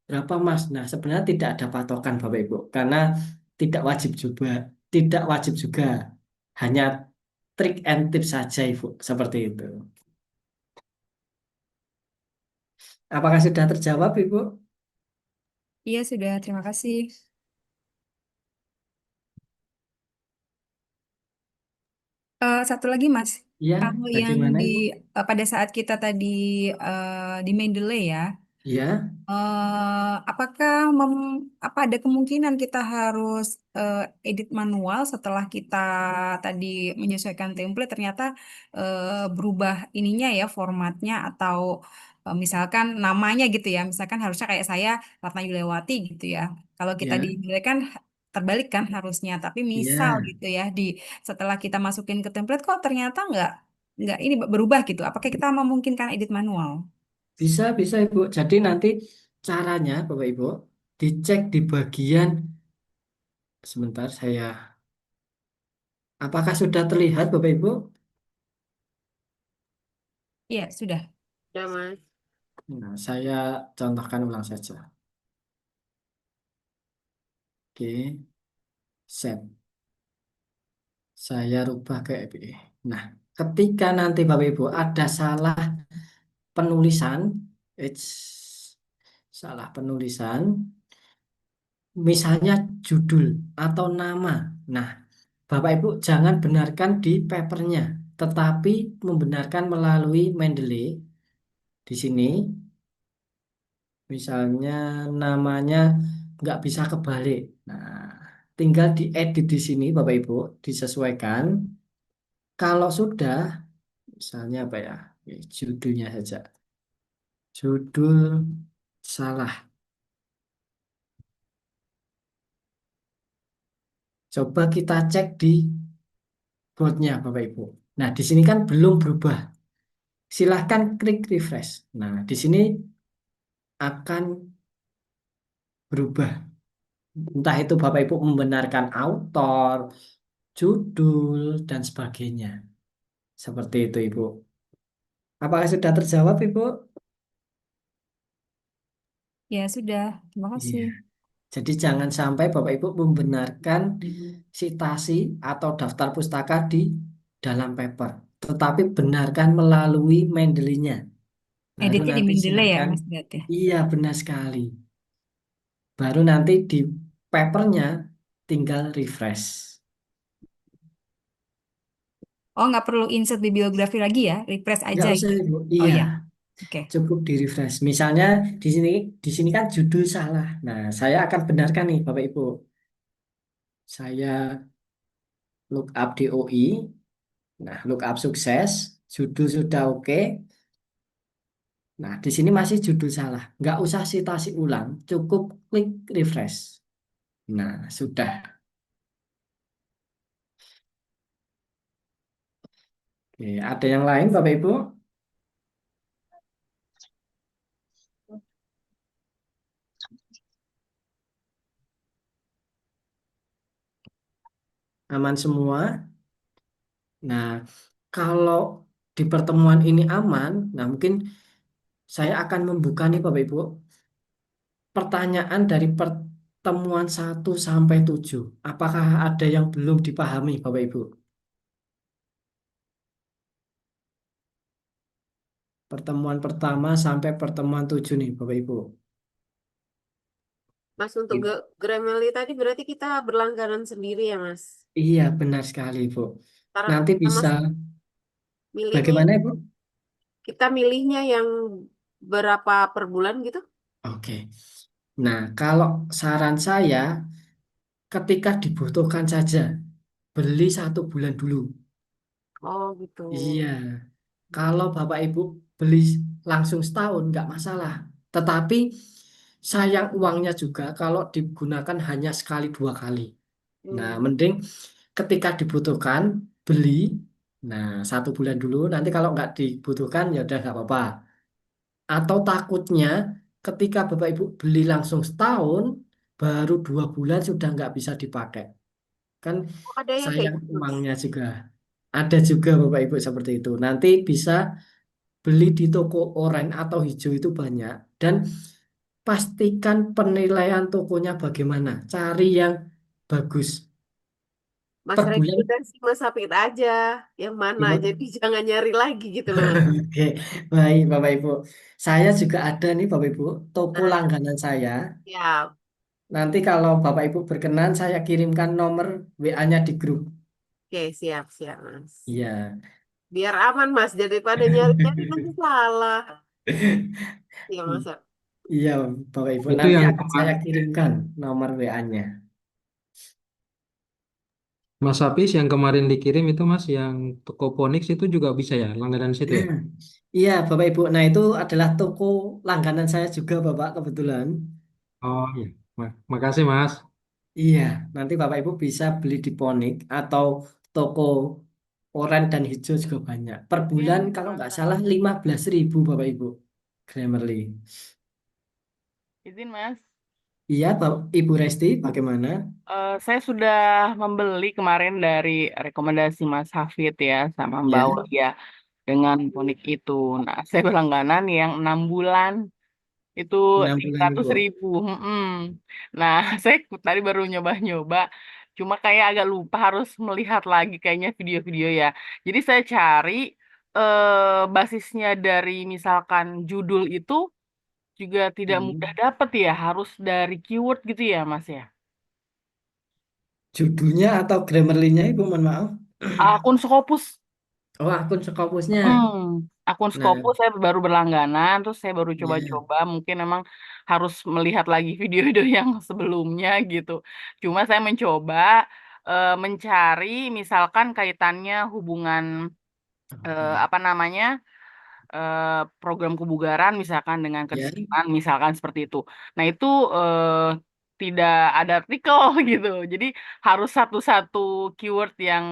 berapa Mas? Nah, sebenarnya tidak ada patokan Bapak Ibu karena tidak wajib juga, tidak wajib juga. Hanya trik and tips saja Ibu, seperti itu. Apakah sudah terjawab Ibu?
Iya sudah, terima kasih. Satu lagi Mas,
Ya,
kalau yang
bagaimana
di
Ibu?
pada saat kita tadi di Mendeley ya.
Ya,
Apakah apa ada kemungkinan kita harus edit manual setelah kita tadi menyesuaikan template ternyata berubah ininya ya formatnya atau misalkan namanya gitu ya misalkan harusnya kayak saya Ratna Yulewati gitu ya kalau kita di
ya,
kan terbalik kan harusnya tapi misal
ya.
gitu ya di setelah kita masukin ke template kok ternyata nggak ini berubah gitu apakah kita memungkinkan edit manual?
Bisa Ibu. Jadi nanti caranya Bapak Ibu dicek di bagian sebentar saya. Apakah sudah terlihat Bapak Ibu?
Iya sudah.
Ya, Mas.
Nah, saya contohkan ulang saja. Oke, set. Saya rubah ke EPE. Nah, ketika nanti Bapak Ibu ada salah penulisan, salah penulisan, misalnya judul atau nama. Nah, Bapak Ibu jangan benarkan di papernya, tetapi membenarkan melalui Mendeley. Di sini, misalnya namanya nggak bisa kebalik. Nah, tinggal diedit di sini, Bapak Ibu, disesuaikan. Kalau sudah, misalnya apa ya? Oke, judulnya saja. Judul salah. Coba kita cek di boardnya, Bapak Ibu. Nah, di sini kan belum berubah. Silahkan klik refresh. Nah, di sini akan berubah. Entah itu Bapak Ibu membenarkan autor, judul, dan sebagainya. Seperti itu, Ibu. Apakah sudah terjawab, Ibu?
Ya sudah, terima
Iya.
kasih.
Jadi jangan sampai Bapak Ibu membenarkan sitasi atau daftar pustaka di dalam paper. Tetapi benarkan melalui Mendeley-nya. Baru
Editnya di
nanti
Mendeley ya,
silakan.
Mas berarti.
Iya, benar sekali. Baru nanti di papernya tinggal refresh.
Oh, nggak perlu insert bibliografi lagi ya, refresh
Nggak
aja
usah,
gitu.
Ibu.
Oh
Iya,
ya, oke.
cukup di refresh. Misalnya di sini kan judul salah. Nah, saya akan benarkan nih, Bapak Ibu. Saya lookup DOI. Nah, lookup sukses. Judul sudah oke. Nah, di sini masih judul salah. Nggak usah citasi ulang, cukup klik refresh. Nah, sudah. Oke, ada yang lain Bapak Ibu? Aman semua? Nah, kalau di pertemuan ini aman, nah mungkin saya akan membuka nih Bapak Ibu pertanyaan dari pertemuan 1 sampai 7. Apakah ada yang belum dipahami Bapak Ibu? Pertemuan pertama sampai pertemuan 7 nih Bapak Ibu.
Mas, untuk Grammarly tadi berarti kita berlangganan sendiri ya, Mas?
Iya, benar sekali Bu.
Karena
Nanti bisa
Mas milihnya,
bagaimana Ibu?
kita milihnya yang berapa per bulan gitu?
Oke. Nah, kalau saran saya ketika dibutuhkan saja beli 1 bulan dulu.
Oh gitu.
Iya, kalau Bapak Ibu beli langsung setahun nggak masalah. Tetapi sayang uangnya juga kalau digunakan hanya sekali 2 kali. Nah,
Hmm.
mending ketika dibutuhkan beli. Nah, 1 bulan dulu. Nanti kalau nggak dibutuhkan ya udah nggak apa-apa. Atau takutnya ketika Bapak Ibu beli langsung setahun, baru 2 bulan sudah nggak bisa dipakai. Kan
Oh, ada yang kayak
sayang
gitu, Mas.
uangnya juga. Ada juga Bapak Ibu seperti itu. Nanti bisa beli di toko oranye atau hijau itu banyak. Dan pastikan penilaian tokonya bagaimana. Cari yang bagus.
Mas,
Per bulan.
rekomendasi Mas Hafid aja yang mana.
Gimana?
Jadi jangan nyari lagi gitu loh, Mas.
Oke, baik Bapak Ibu. Saya juga ada nih Bapak Ibu, toko
Nah,
langganan saya.
ya.
Nanti kalau Bapak Ibu berkenan, saya kirimkan nomor WA-nya di grup.
Oke, siap, siap, Mas.
Iya.
Biar aman, Mas. Daripada nyari-nyari nanti salah. Iya, Mas.
Iya, Bapak Ibu.
Itu
Nanti
yang
akan saya kirimkan nomor WA-nya.
Mas Hafiz yang kemarin dikirim itu Mas yang toko Ponix itu juga bisa ya langganan situ ya?
Iya, Bapak Ibu. Nah, itu adalah toko langganan saya juga, Bapak, kebetulan.
Oh iya, makasih Mas.
Iya, nanti Bapak Ibu bisa beli di Ponik atau toko oranye dan hijau juga banyak. Per bulan kalau nggak salah 15.000 Bapak Ibu. Grammarly.
Izin Mas,
Iya, Ibu Resti, bagaimana?
Saya sudah membeli kemarin dari rekomendasi Mas Hafid ya sama Mbak
Ya,
Aulia dengan ponik itu. Nah, saya berlangganan yang 6 bulan itu
6 bulan
300.000. Nah, saya tadi baru nyoba-nyoba, cuma kayak agak lupa harus melihat lagi kayaknya video-video ya. Jadi saya cari basisnya dari misalkan judul itu juga tidak
Bu.
mudah dapet ya, harus dari keyword gitu ya, Mas ya.
Judulnya atau Grammarly-nya Ibu, mohon maaf.
Akun Scopus.
Oh, akun Scopusnya.
Akun
Nah,
Scopus saya baru berlangganan, terus saya baru
ya.
coba-coba. Mungkin memang harus melihat lagi video-video yang sebelumnya gitu. Cuma saya mencoba mencari misalkan kaitannya hubungan
Oke.
apa namanya program kebugaran misalkan dengan
Ya,
kedisiplinan misalkan seperti itu. Nah itu tidak ada artikel gitu. Jadi harus satu-satu keyword yang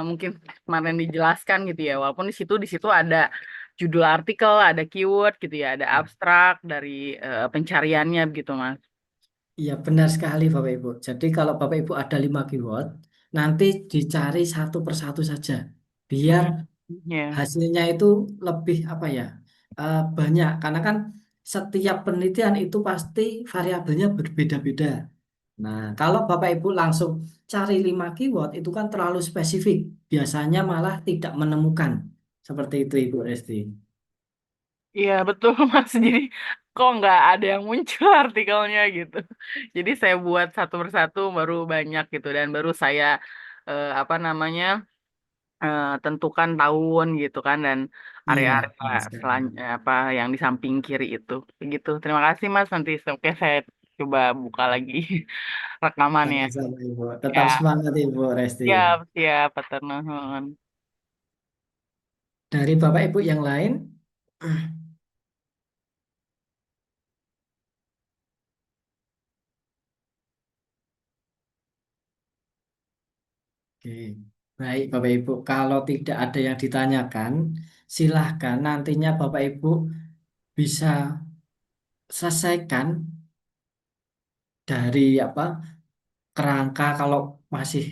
mungkin kemarin dijelaskan gitu ya. Walaupun di situ ada judul artikel, ada keyword gitu ya, ada abstrak dari pencariannya gitu Mas.
iya benar sekali Bapak Ibu. Jadi kalau Bapak Ibu ada 5 keyword, nanti dicari satu persatu saja. Biar
Hmm, ya.
hasilnya itu lebih apa ya, banyak. Karena kan setiap penelitian itu pasti variabelnya berbeda-beda. Nah, kalau Bapak Ibu langsung cari 5 keyword, itu kan terlalu spesifik. Biasanya malah tidak menemukan. Seperti itu Ibu Resti.
Iya betul Mas. Jadi kok nggak ada yang muncul artikelnya gitu. Jadi saya buat satu persatu baru banyak gitu dan baru saya apa namanya tentukan tahun gitu kan dan
Iya,
area-area
benar sekali.
apa yang di samping kiri itu. Begitu. Terima kasih Mas. Nanti oke saya coba buka lagi rekamannya.
Sama-sama Ibu.
Ya,
Tetap semangat Ibu Resti.
siap, siap, Pak nuhun.
Dari Bapak Ibu yang lain, Oke, baik Bapak Ibu. Kalau tidak ada yang ditanyakan, silahkan nantinya Bapak Ibu bisa selesaikan dari apa kerangka kalau masih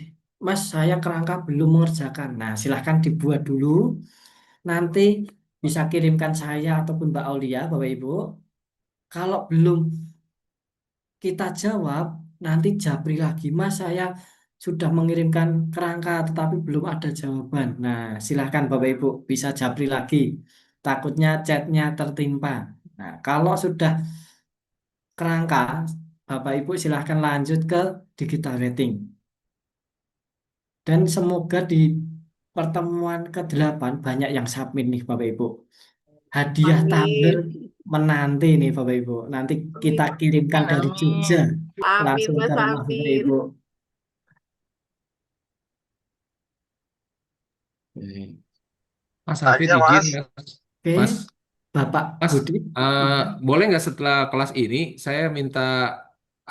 Mas saya kerangka belum mengerjakan. Nah, silahkan dibuat dulu. Nanti bisa kirimkan saya ataupun Mbak Aulia, Bapak Ibu. Kalau belum kita jawab, nanti japri lagi. Mas, saya sudah mengirimkan kerangka tetapi belum ada jawaban. Nah, silahkan Bapak Ibu bisa japri lagi. Takutnya chatnya tertimpa. Nah, kalau sudah kerangka, Bapak Ibu silahkan lanjut ke digital rating. Dan semoga di pertemuan ke-8 banyak yang submit nih Bapak Ibu. Hadiah tumbler
Amin.
menanti nih Bapak Ibu. Nanti kita
Amin.
kirimkan dari Jogja
Amin,
langsung ke
Mas
rumah Bapak
Hafid.
Ibu. Oke,
Mas Hafid
Aja
izin,
Mas.
Mas.
Oke,
Mas,
Bapak
Mas,
Budi.
eh, boleh nggak setelah kelas ini saya minta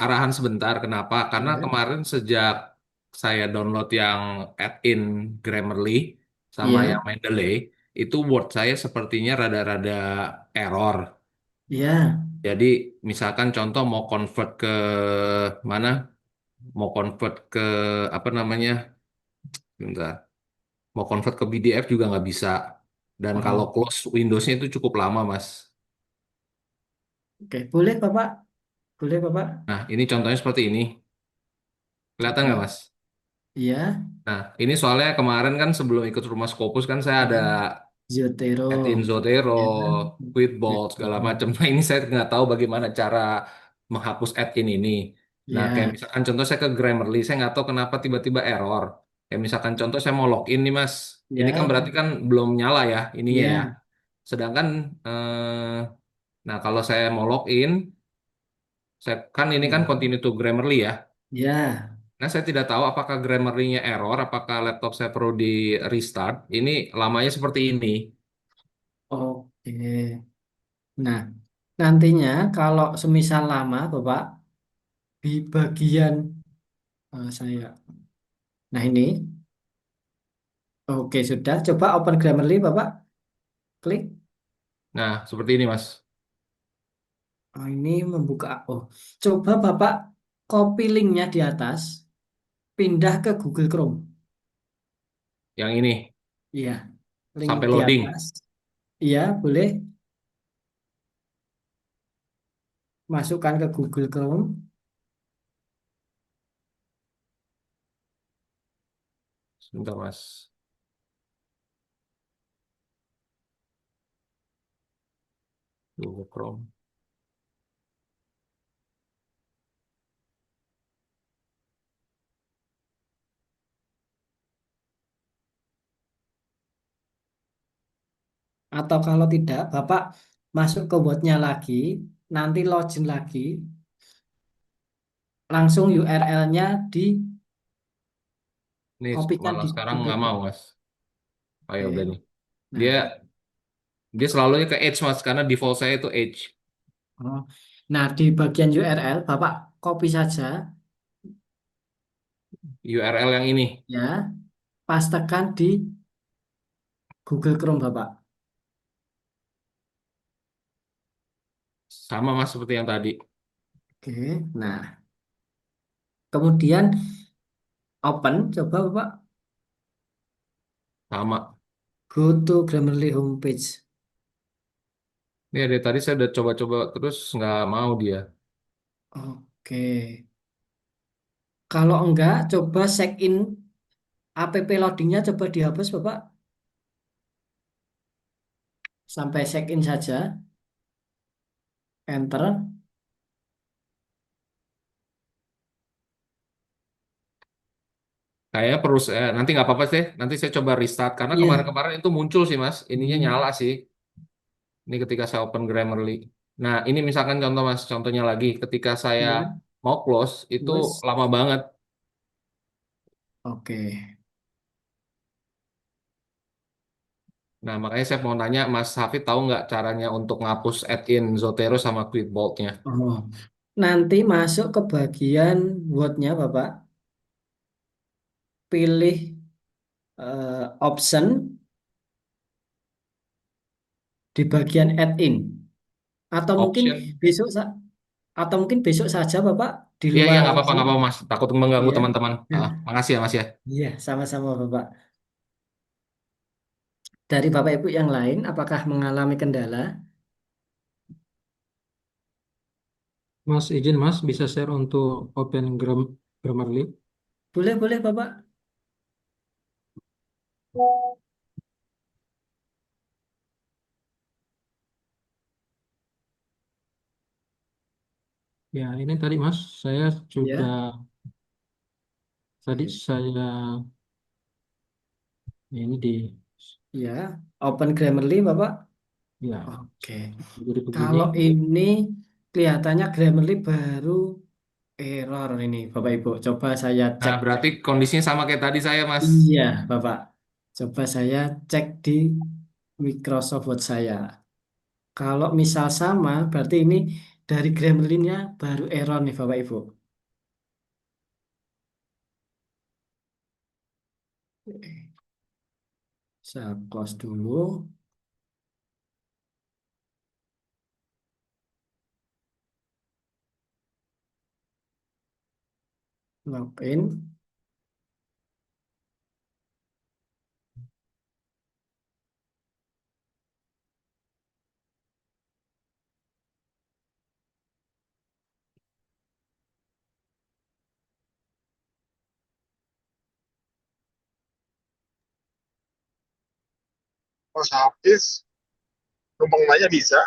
arahan sebentar? Kenapa? Karena
Ya.
kemarin sejak saya download yang add-in Grammarly sama
Iya,
yang Mendeley, itu Word saya sepertinya rada-rada error.
iya.
Jadi misalkan contoh mau convert ke mana? Mau convert ke apa namanya? Bentar. Mau convert ke PDF juga nggak bisa. Dan kalau
Oh,
close Windows-nya itu cukup lama, Mas.
oke. Boleh Bapak? Boleh Bapak?
Nah, ini contohnya seperti ini. Kelihatan
Coba.
nggak, Mas?
Iya.
Nah, ini soalnya kemarin kan sebelum ikut Rumah Scopus kan saya ada add-in
Zotero.
Zotero,
Ya.
Quidbolt, segala macam. Nah, ini saya nggak tahu bagaimana cara menghapus add-in ini. Nah, kayak
Ya.
misalkan contoh saya ke Grammarly, saya nggak tahu kenapa tiba-tiba error. Kayak misalkan contoh saya mau login nih, Mas. Ini kan
Ya.
berarti kan belum nyala ya ininya ya.
Ya.
Sedangkan, nah kalau saya mau login, saya kan ini kan continue to Grammarly ya.
Ya.
Nah, saya tidak tahu apakah Grammarly-nya error, apakah laptop saya perlu di restart. Ini lamanya seperti ini.
Oke. Nah, nantinya kalau semisal lama, Bapak, di bagian saya. Nah, ini. Oke, sudah. Coba open Grammarly, Bapak. Klik.
Nah, seperti ini, Mas.
Oh, ini membuka. Oh, coba Bapak copy linknya di atas, pindah ke Google Chrome.
Yang ini,
Iya, link
sampai
di
loading.
atas. Iya, boleh. Masukkan ke Google Chrome.
Sebentar, Mas. Google Chrome.
Atau kalau tidak, Bapak masuk ke Word-nya lagi, nanti login lagi, langsung URL-nya di
Ini
kopikan
malah
di
sekarang
Google
nggak mau,
Chrome.
Mas. Oh ya udah
Oke.
nih.
Nah,
Dia dia selalunya ke Edge, Mas, karena default saya itu Edge.
oh. Nah, di bagian URL, Bapak copy saja,
URL yang ini
ya, pastekan di Google Chrome, Bapak.
sama, Mas, seperti yang tadi.
Oke, nah, kemudian open, coba Bapak
Sama.
go to Grammarly homepage.
Ini dari tadi saya udah coba-coba terus nggak mau dia.
Oke, kalau enggak, coba check in app loadingnya coba dihapus, Bapak. Sampai check in saja, enter.
Kayaknya perlu nanti nggak apa-apa sih. Nanti saya coba restart karena
Iya.
kemarin-kemarin itu muncul sih, Mas. Ininya
Hmm,
nyala sih. Ini ketika saya open Grammarly. Nah, ini misalkan contoh, Mas, contohnya lagi ketika saya
iya,
mau close itu
bos.
lama banget.
Oke.
Nah, makanya saya mau tanya, Mas Hafid tahu nggak caranya untuk ngapus add-in Zotero sama Quidbolt-nya?
Oh, nanti masuk ke bagian Word-nya, Bapak. Pilih option di bagian add-in atau mungkin
Option.
besok atau mungkin besok saja Bapak di
Iya, iya,
luar
nggak
Zoom.
apa-apa, Mas. Takut mengganggu
Iya.
teman-teman. Makasih ya, Mas ya.
Iya, sama-sama Bapak. Dari Bapak Ibu yang lain, apakah mengalami kendala?
Mas izin Mas bisa share untuk Open Grammarly.
Boleh, boleh Bapak.
Ya, ini tadi Mas, saya sudah
Ya,
tadi saya ini di
ya. Open Grammarly Bapak.
ya
Oke.
jadi begini.
Kalau ini kelihatannya Grammarly baru error ini Bapak Ibu. Coba saya
Nah,
cek.
berarti kondisinya sama kayak tadi saya, Mas.
Iya, Bapak. Coba saya cek di Microsoft Word saya. Kalau misal sama, berarti ini dari Grammarly-nya baru error nih Bapak Ibu. Saya close dulu. Login.
Mas Hafiz, numpang nanya bisa.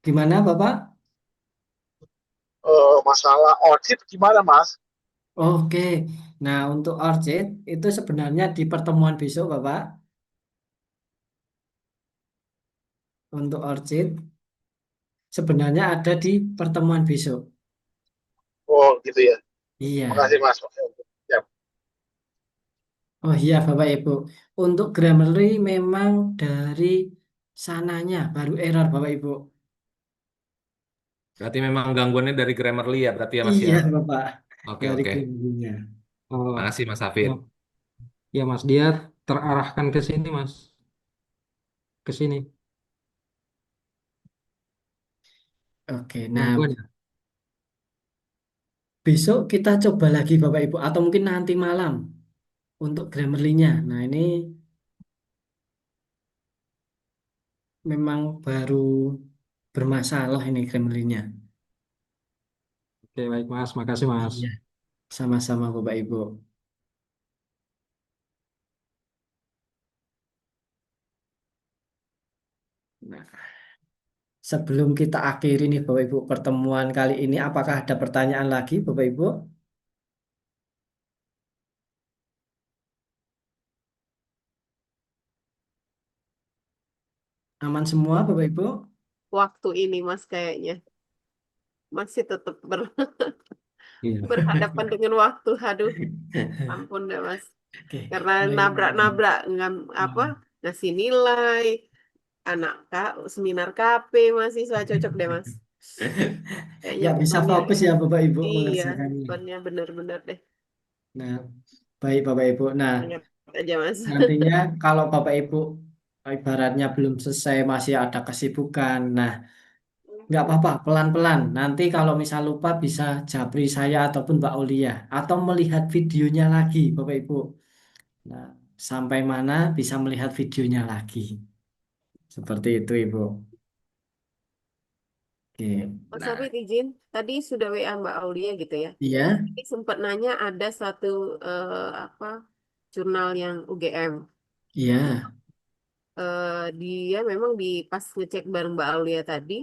Gimana Bapak?
Masalah audit gimana, Mas?
Oke. Nah, untuk ORCID itu sebenarnya di pertemuan besok Bapak. Untuk ORCID sebenarnya ada di pertemuan besok.
Oh, gitu ya.
Iya.
Makasih, Mas. Oke, oke. Ya.
Oh iya Bapak Ibu. Untuk Grammarly memang dari sananya baru error Bapak Ibu.
Berarti memang gangguannya dari Grammarly ya, berarti ya, Mas ya.
Iya Bapak.
Oke,
Dari
oke.
Grammarly-nya.
Oh,
Makasih, Mas Hafid.
ya, ya Mas, dia terarahkan ke sini Mas, ke sini
Oke, nah
gangguan ya.
besok kita coba lagi Bapak Ibu atau mungkin nanti malam untuk Grammarly-nya. Nah, ini memang baru bermasalah ini Grammarly-nya.
Oke, baik Mas, makasih Mas.
Iya, sama-sama Bapak Ibu. Nah, sebelum kita akhiri nih Bapak Ibu pertemuan kali ini, apakah ada pertanyaan lagi Bapak Ibu? Aman semua Bapak Ibu?
Waktu ini Mas kayaknya masih tetap
Iya.
berhadapan dengan waktu. Aduh, ampun deh Mas.
Oke,
Karena
baik.
nabrak-nabrak apa ngasih nilai anak seminar KP mahasiswa cocok deh Mas. Kayaknya
Nggak bisa
bebannya
fokus ya Bapak Ibu
iya,
mengerjakannya.
bebannya bener-bener deh.
Nah, baik Bapak Ibu. Nah,
Ingat aja Mas.
nantinya kalau Bapak Ibu ibaratnya belum selesai masih ada kesibukan. Nah, nggak apa-apa, pelan-pelan. Nanti kalau misal lupa bisa japri saya ataupun Mbak Aulia atau melihat videonya lagi, Bapak Ibu. Nah, sampai mana bisa melihat videonya lagi. Seperti itu, Ibu. Oke.
Mas
Nah,
Hafid izin, tadi sudah WA Mbak Aulia gitu ya.
iya,
Ini sempat nanya ada satu apa jurnal yang UGM.
iya,
Dia memang di pas ngecek bareng Mbak Aulia tadi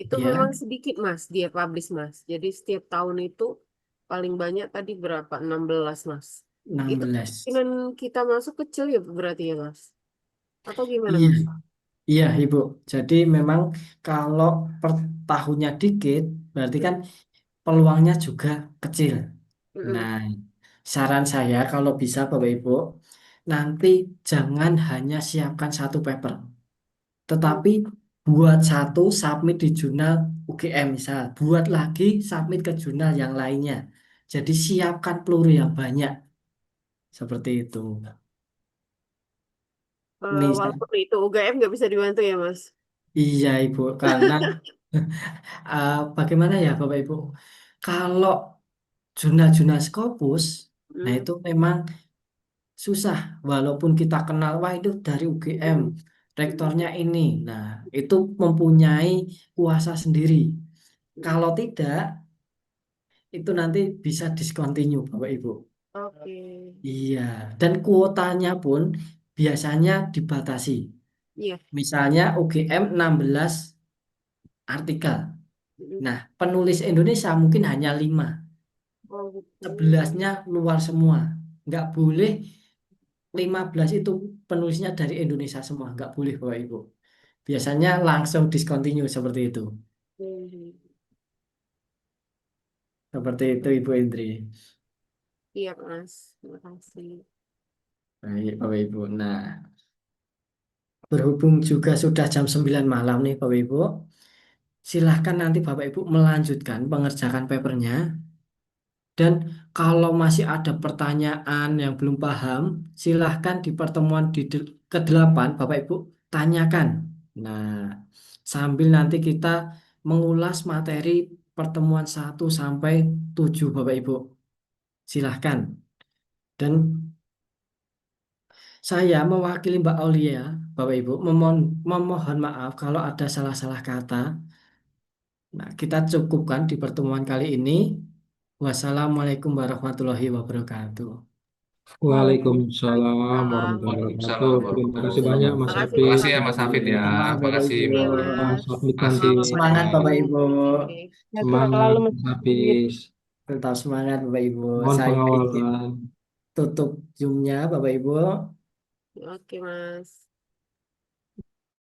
itu
iya,
memang sedikit Mas dia publish Mas. Jadi setiap tahun itu paling banyak tadi berapa? 16 Mas. Itu
16.
kemungkinan kita masuk kecil ya berarti ya Mas. Atau gimana
Iya,
Mas?
iya, Ibu. Jadi memang kalau per tahunnya dikit, berarti kan peluangnya juga kecil.
Mm-mm.
Nah, saran saya kalau bisa Bapak Ibu, nanti jangan hanya siapkan satu paper, tetapi buat satu submit di jurnal UGM misal, buat lagi submit ke jurnal yang lainnya. Jadi siapkan peluru yang banyak, seperti itu. Nisa.
Walaupun itu UGM nggak bisa dibantu ya, Mas.
Iya Ibu, karena bagaimana ya Bapak Ibu, kalau jurnal-jurnal Scopus, nah
Hmm.
itu memang susah, walaupun kita kenal, wah itu dari UGM, rektornya ini, nah itu mempunyai kuasa sendiri. Kalau tidak, itu nanti bisa discontinue Bapak Ibu.
Oke.
Iya, dan kuotanya pun biasanya dibatasi.
Iya.
Misalnya UGM 16 artikel.
Mm.
Nah, penulis Indonesia mungkin hanya 5.
Oh, gitu.
11-nya luar semua. Nggak boleh 15 itu penulisnya dari Indonesia semua. Nggak boleh Bapak Ibu. Biasanya langsung discontinue seperti itu.
Hmm.
Seperti itu Ibu Indri.
Iya, Mas. Terima kasih.
Baik Bapak Ibu. Nah, berhubung juga sudah jam 9 malam nih Bapak Ibu. Silahkan nanti Bapak Ibu melanjutkan pengerjaan papernya. Dan kalau masih ada pertanyaan yang belum paham, silahkan di pertemuan ke-8 Bapak Ibu tanyakan. Nah, sambil nanti kita mengulas materi pertemuan 1 sampai 7 Bapak Ibu. Silahkan. Dan saya mewakili Mbak Aulia, Bapak Ibu, memohon maaf kalau ada salah-salah kata. Nah, kita cukupkan di pertemuan kali ini. Wassalamualaikum warahmatullahi wabarakatuh.
Waalaikumsalam warahmatullahi
Waalaikumsalam
wabarakatuh. Terima kasih
warahmatullahi
banyak Mas
wabarakatuh.
Makasih,
Hafid.
Makasih ya
Mas.
Mas Hafid ya.
Sama Bapak
Makasih
Ibu.
Iya,
Mas
Mas.
Submit nanti.
Masih.
Semangat Bapak
Oke.
Ibu.
Sehat
Semangat
selalu
Mas
Mas Hafid.
Hafiz.
Tetap semangat Bapak Ibu.
Mohon
Saya izin
pengawalan.
tutup Zoom-nya Bapak Ibu.
Oke, Mas.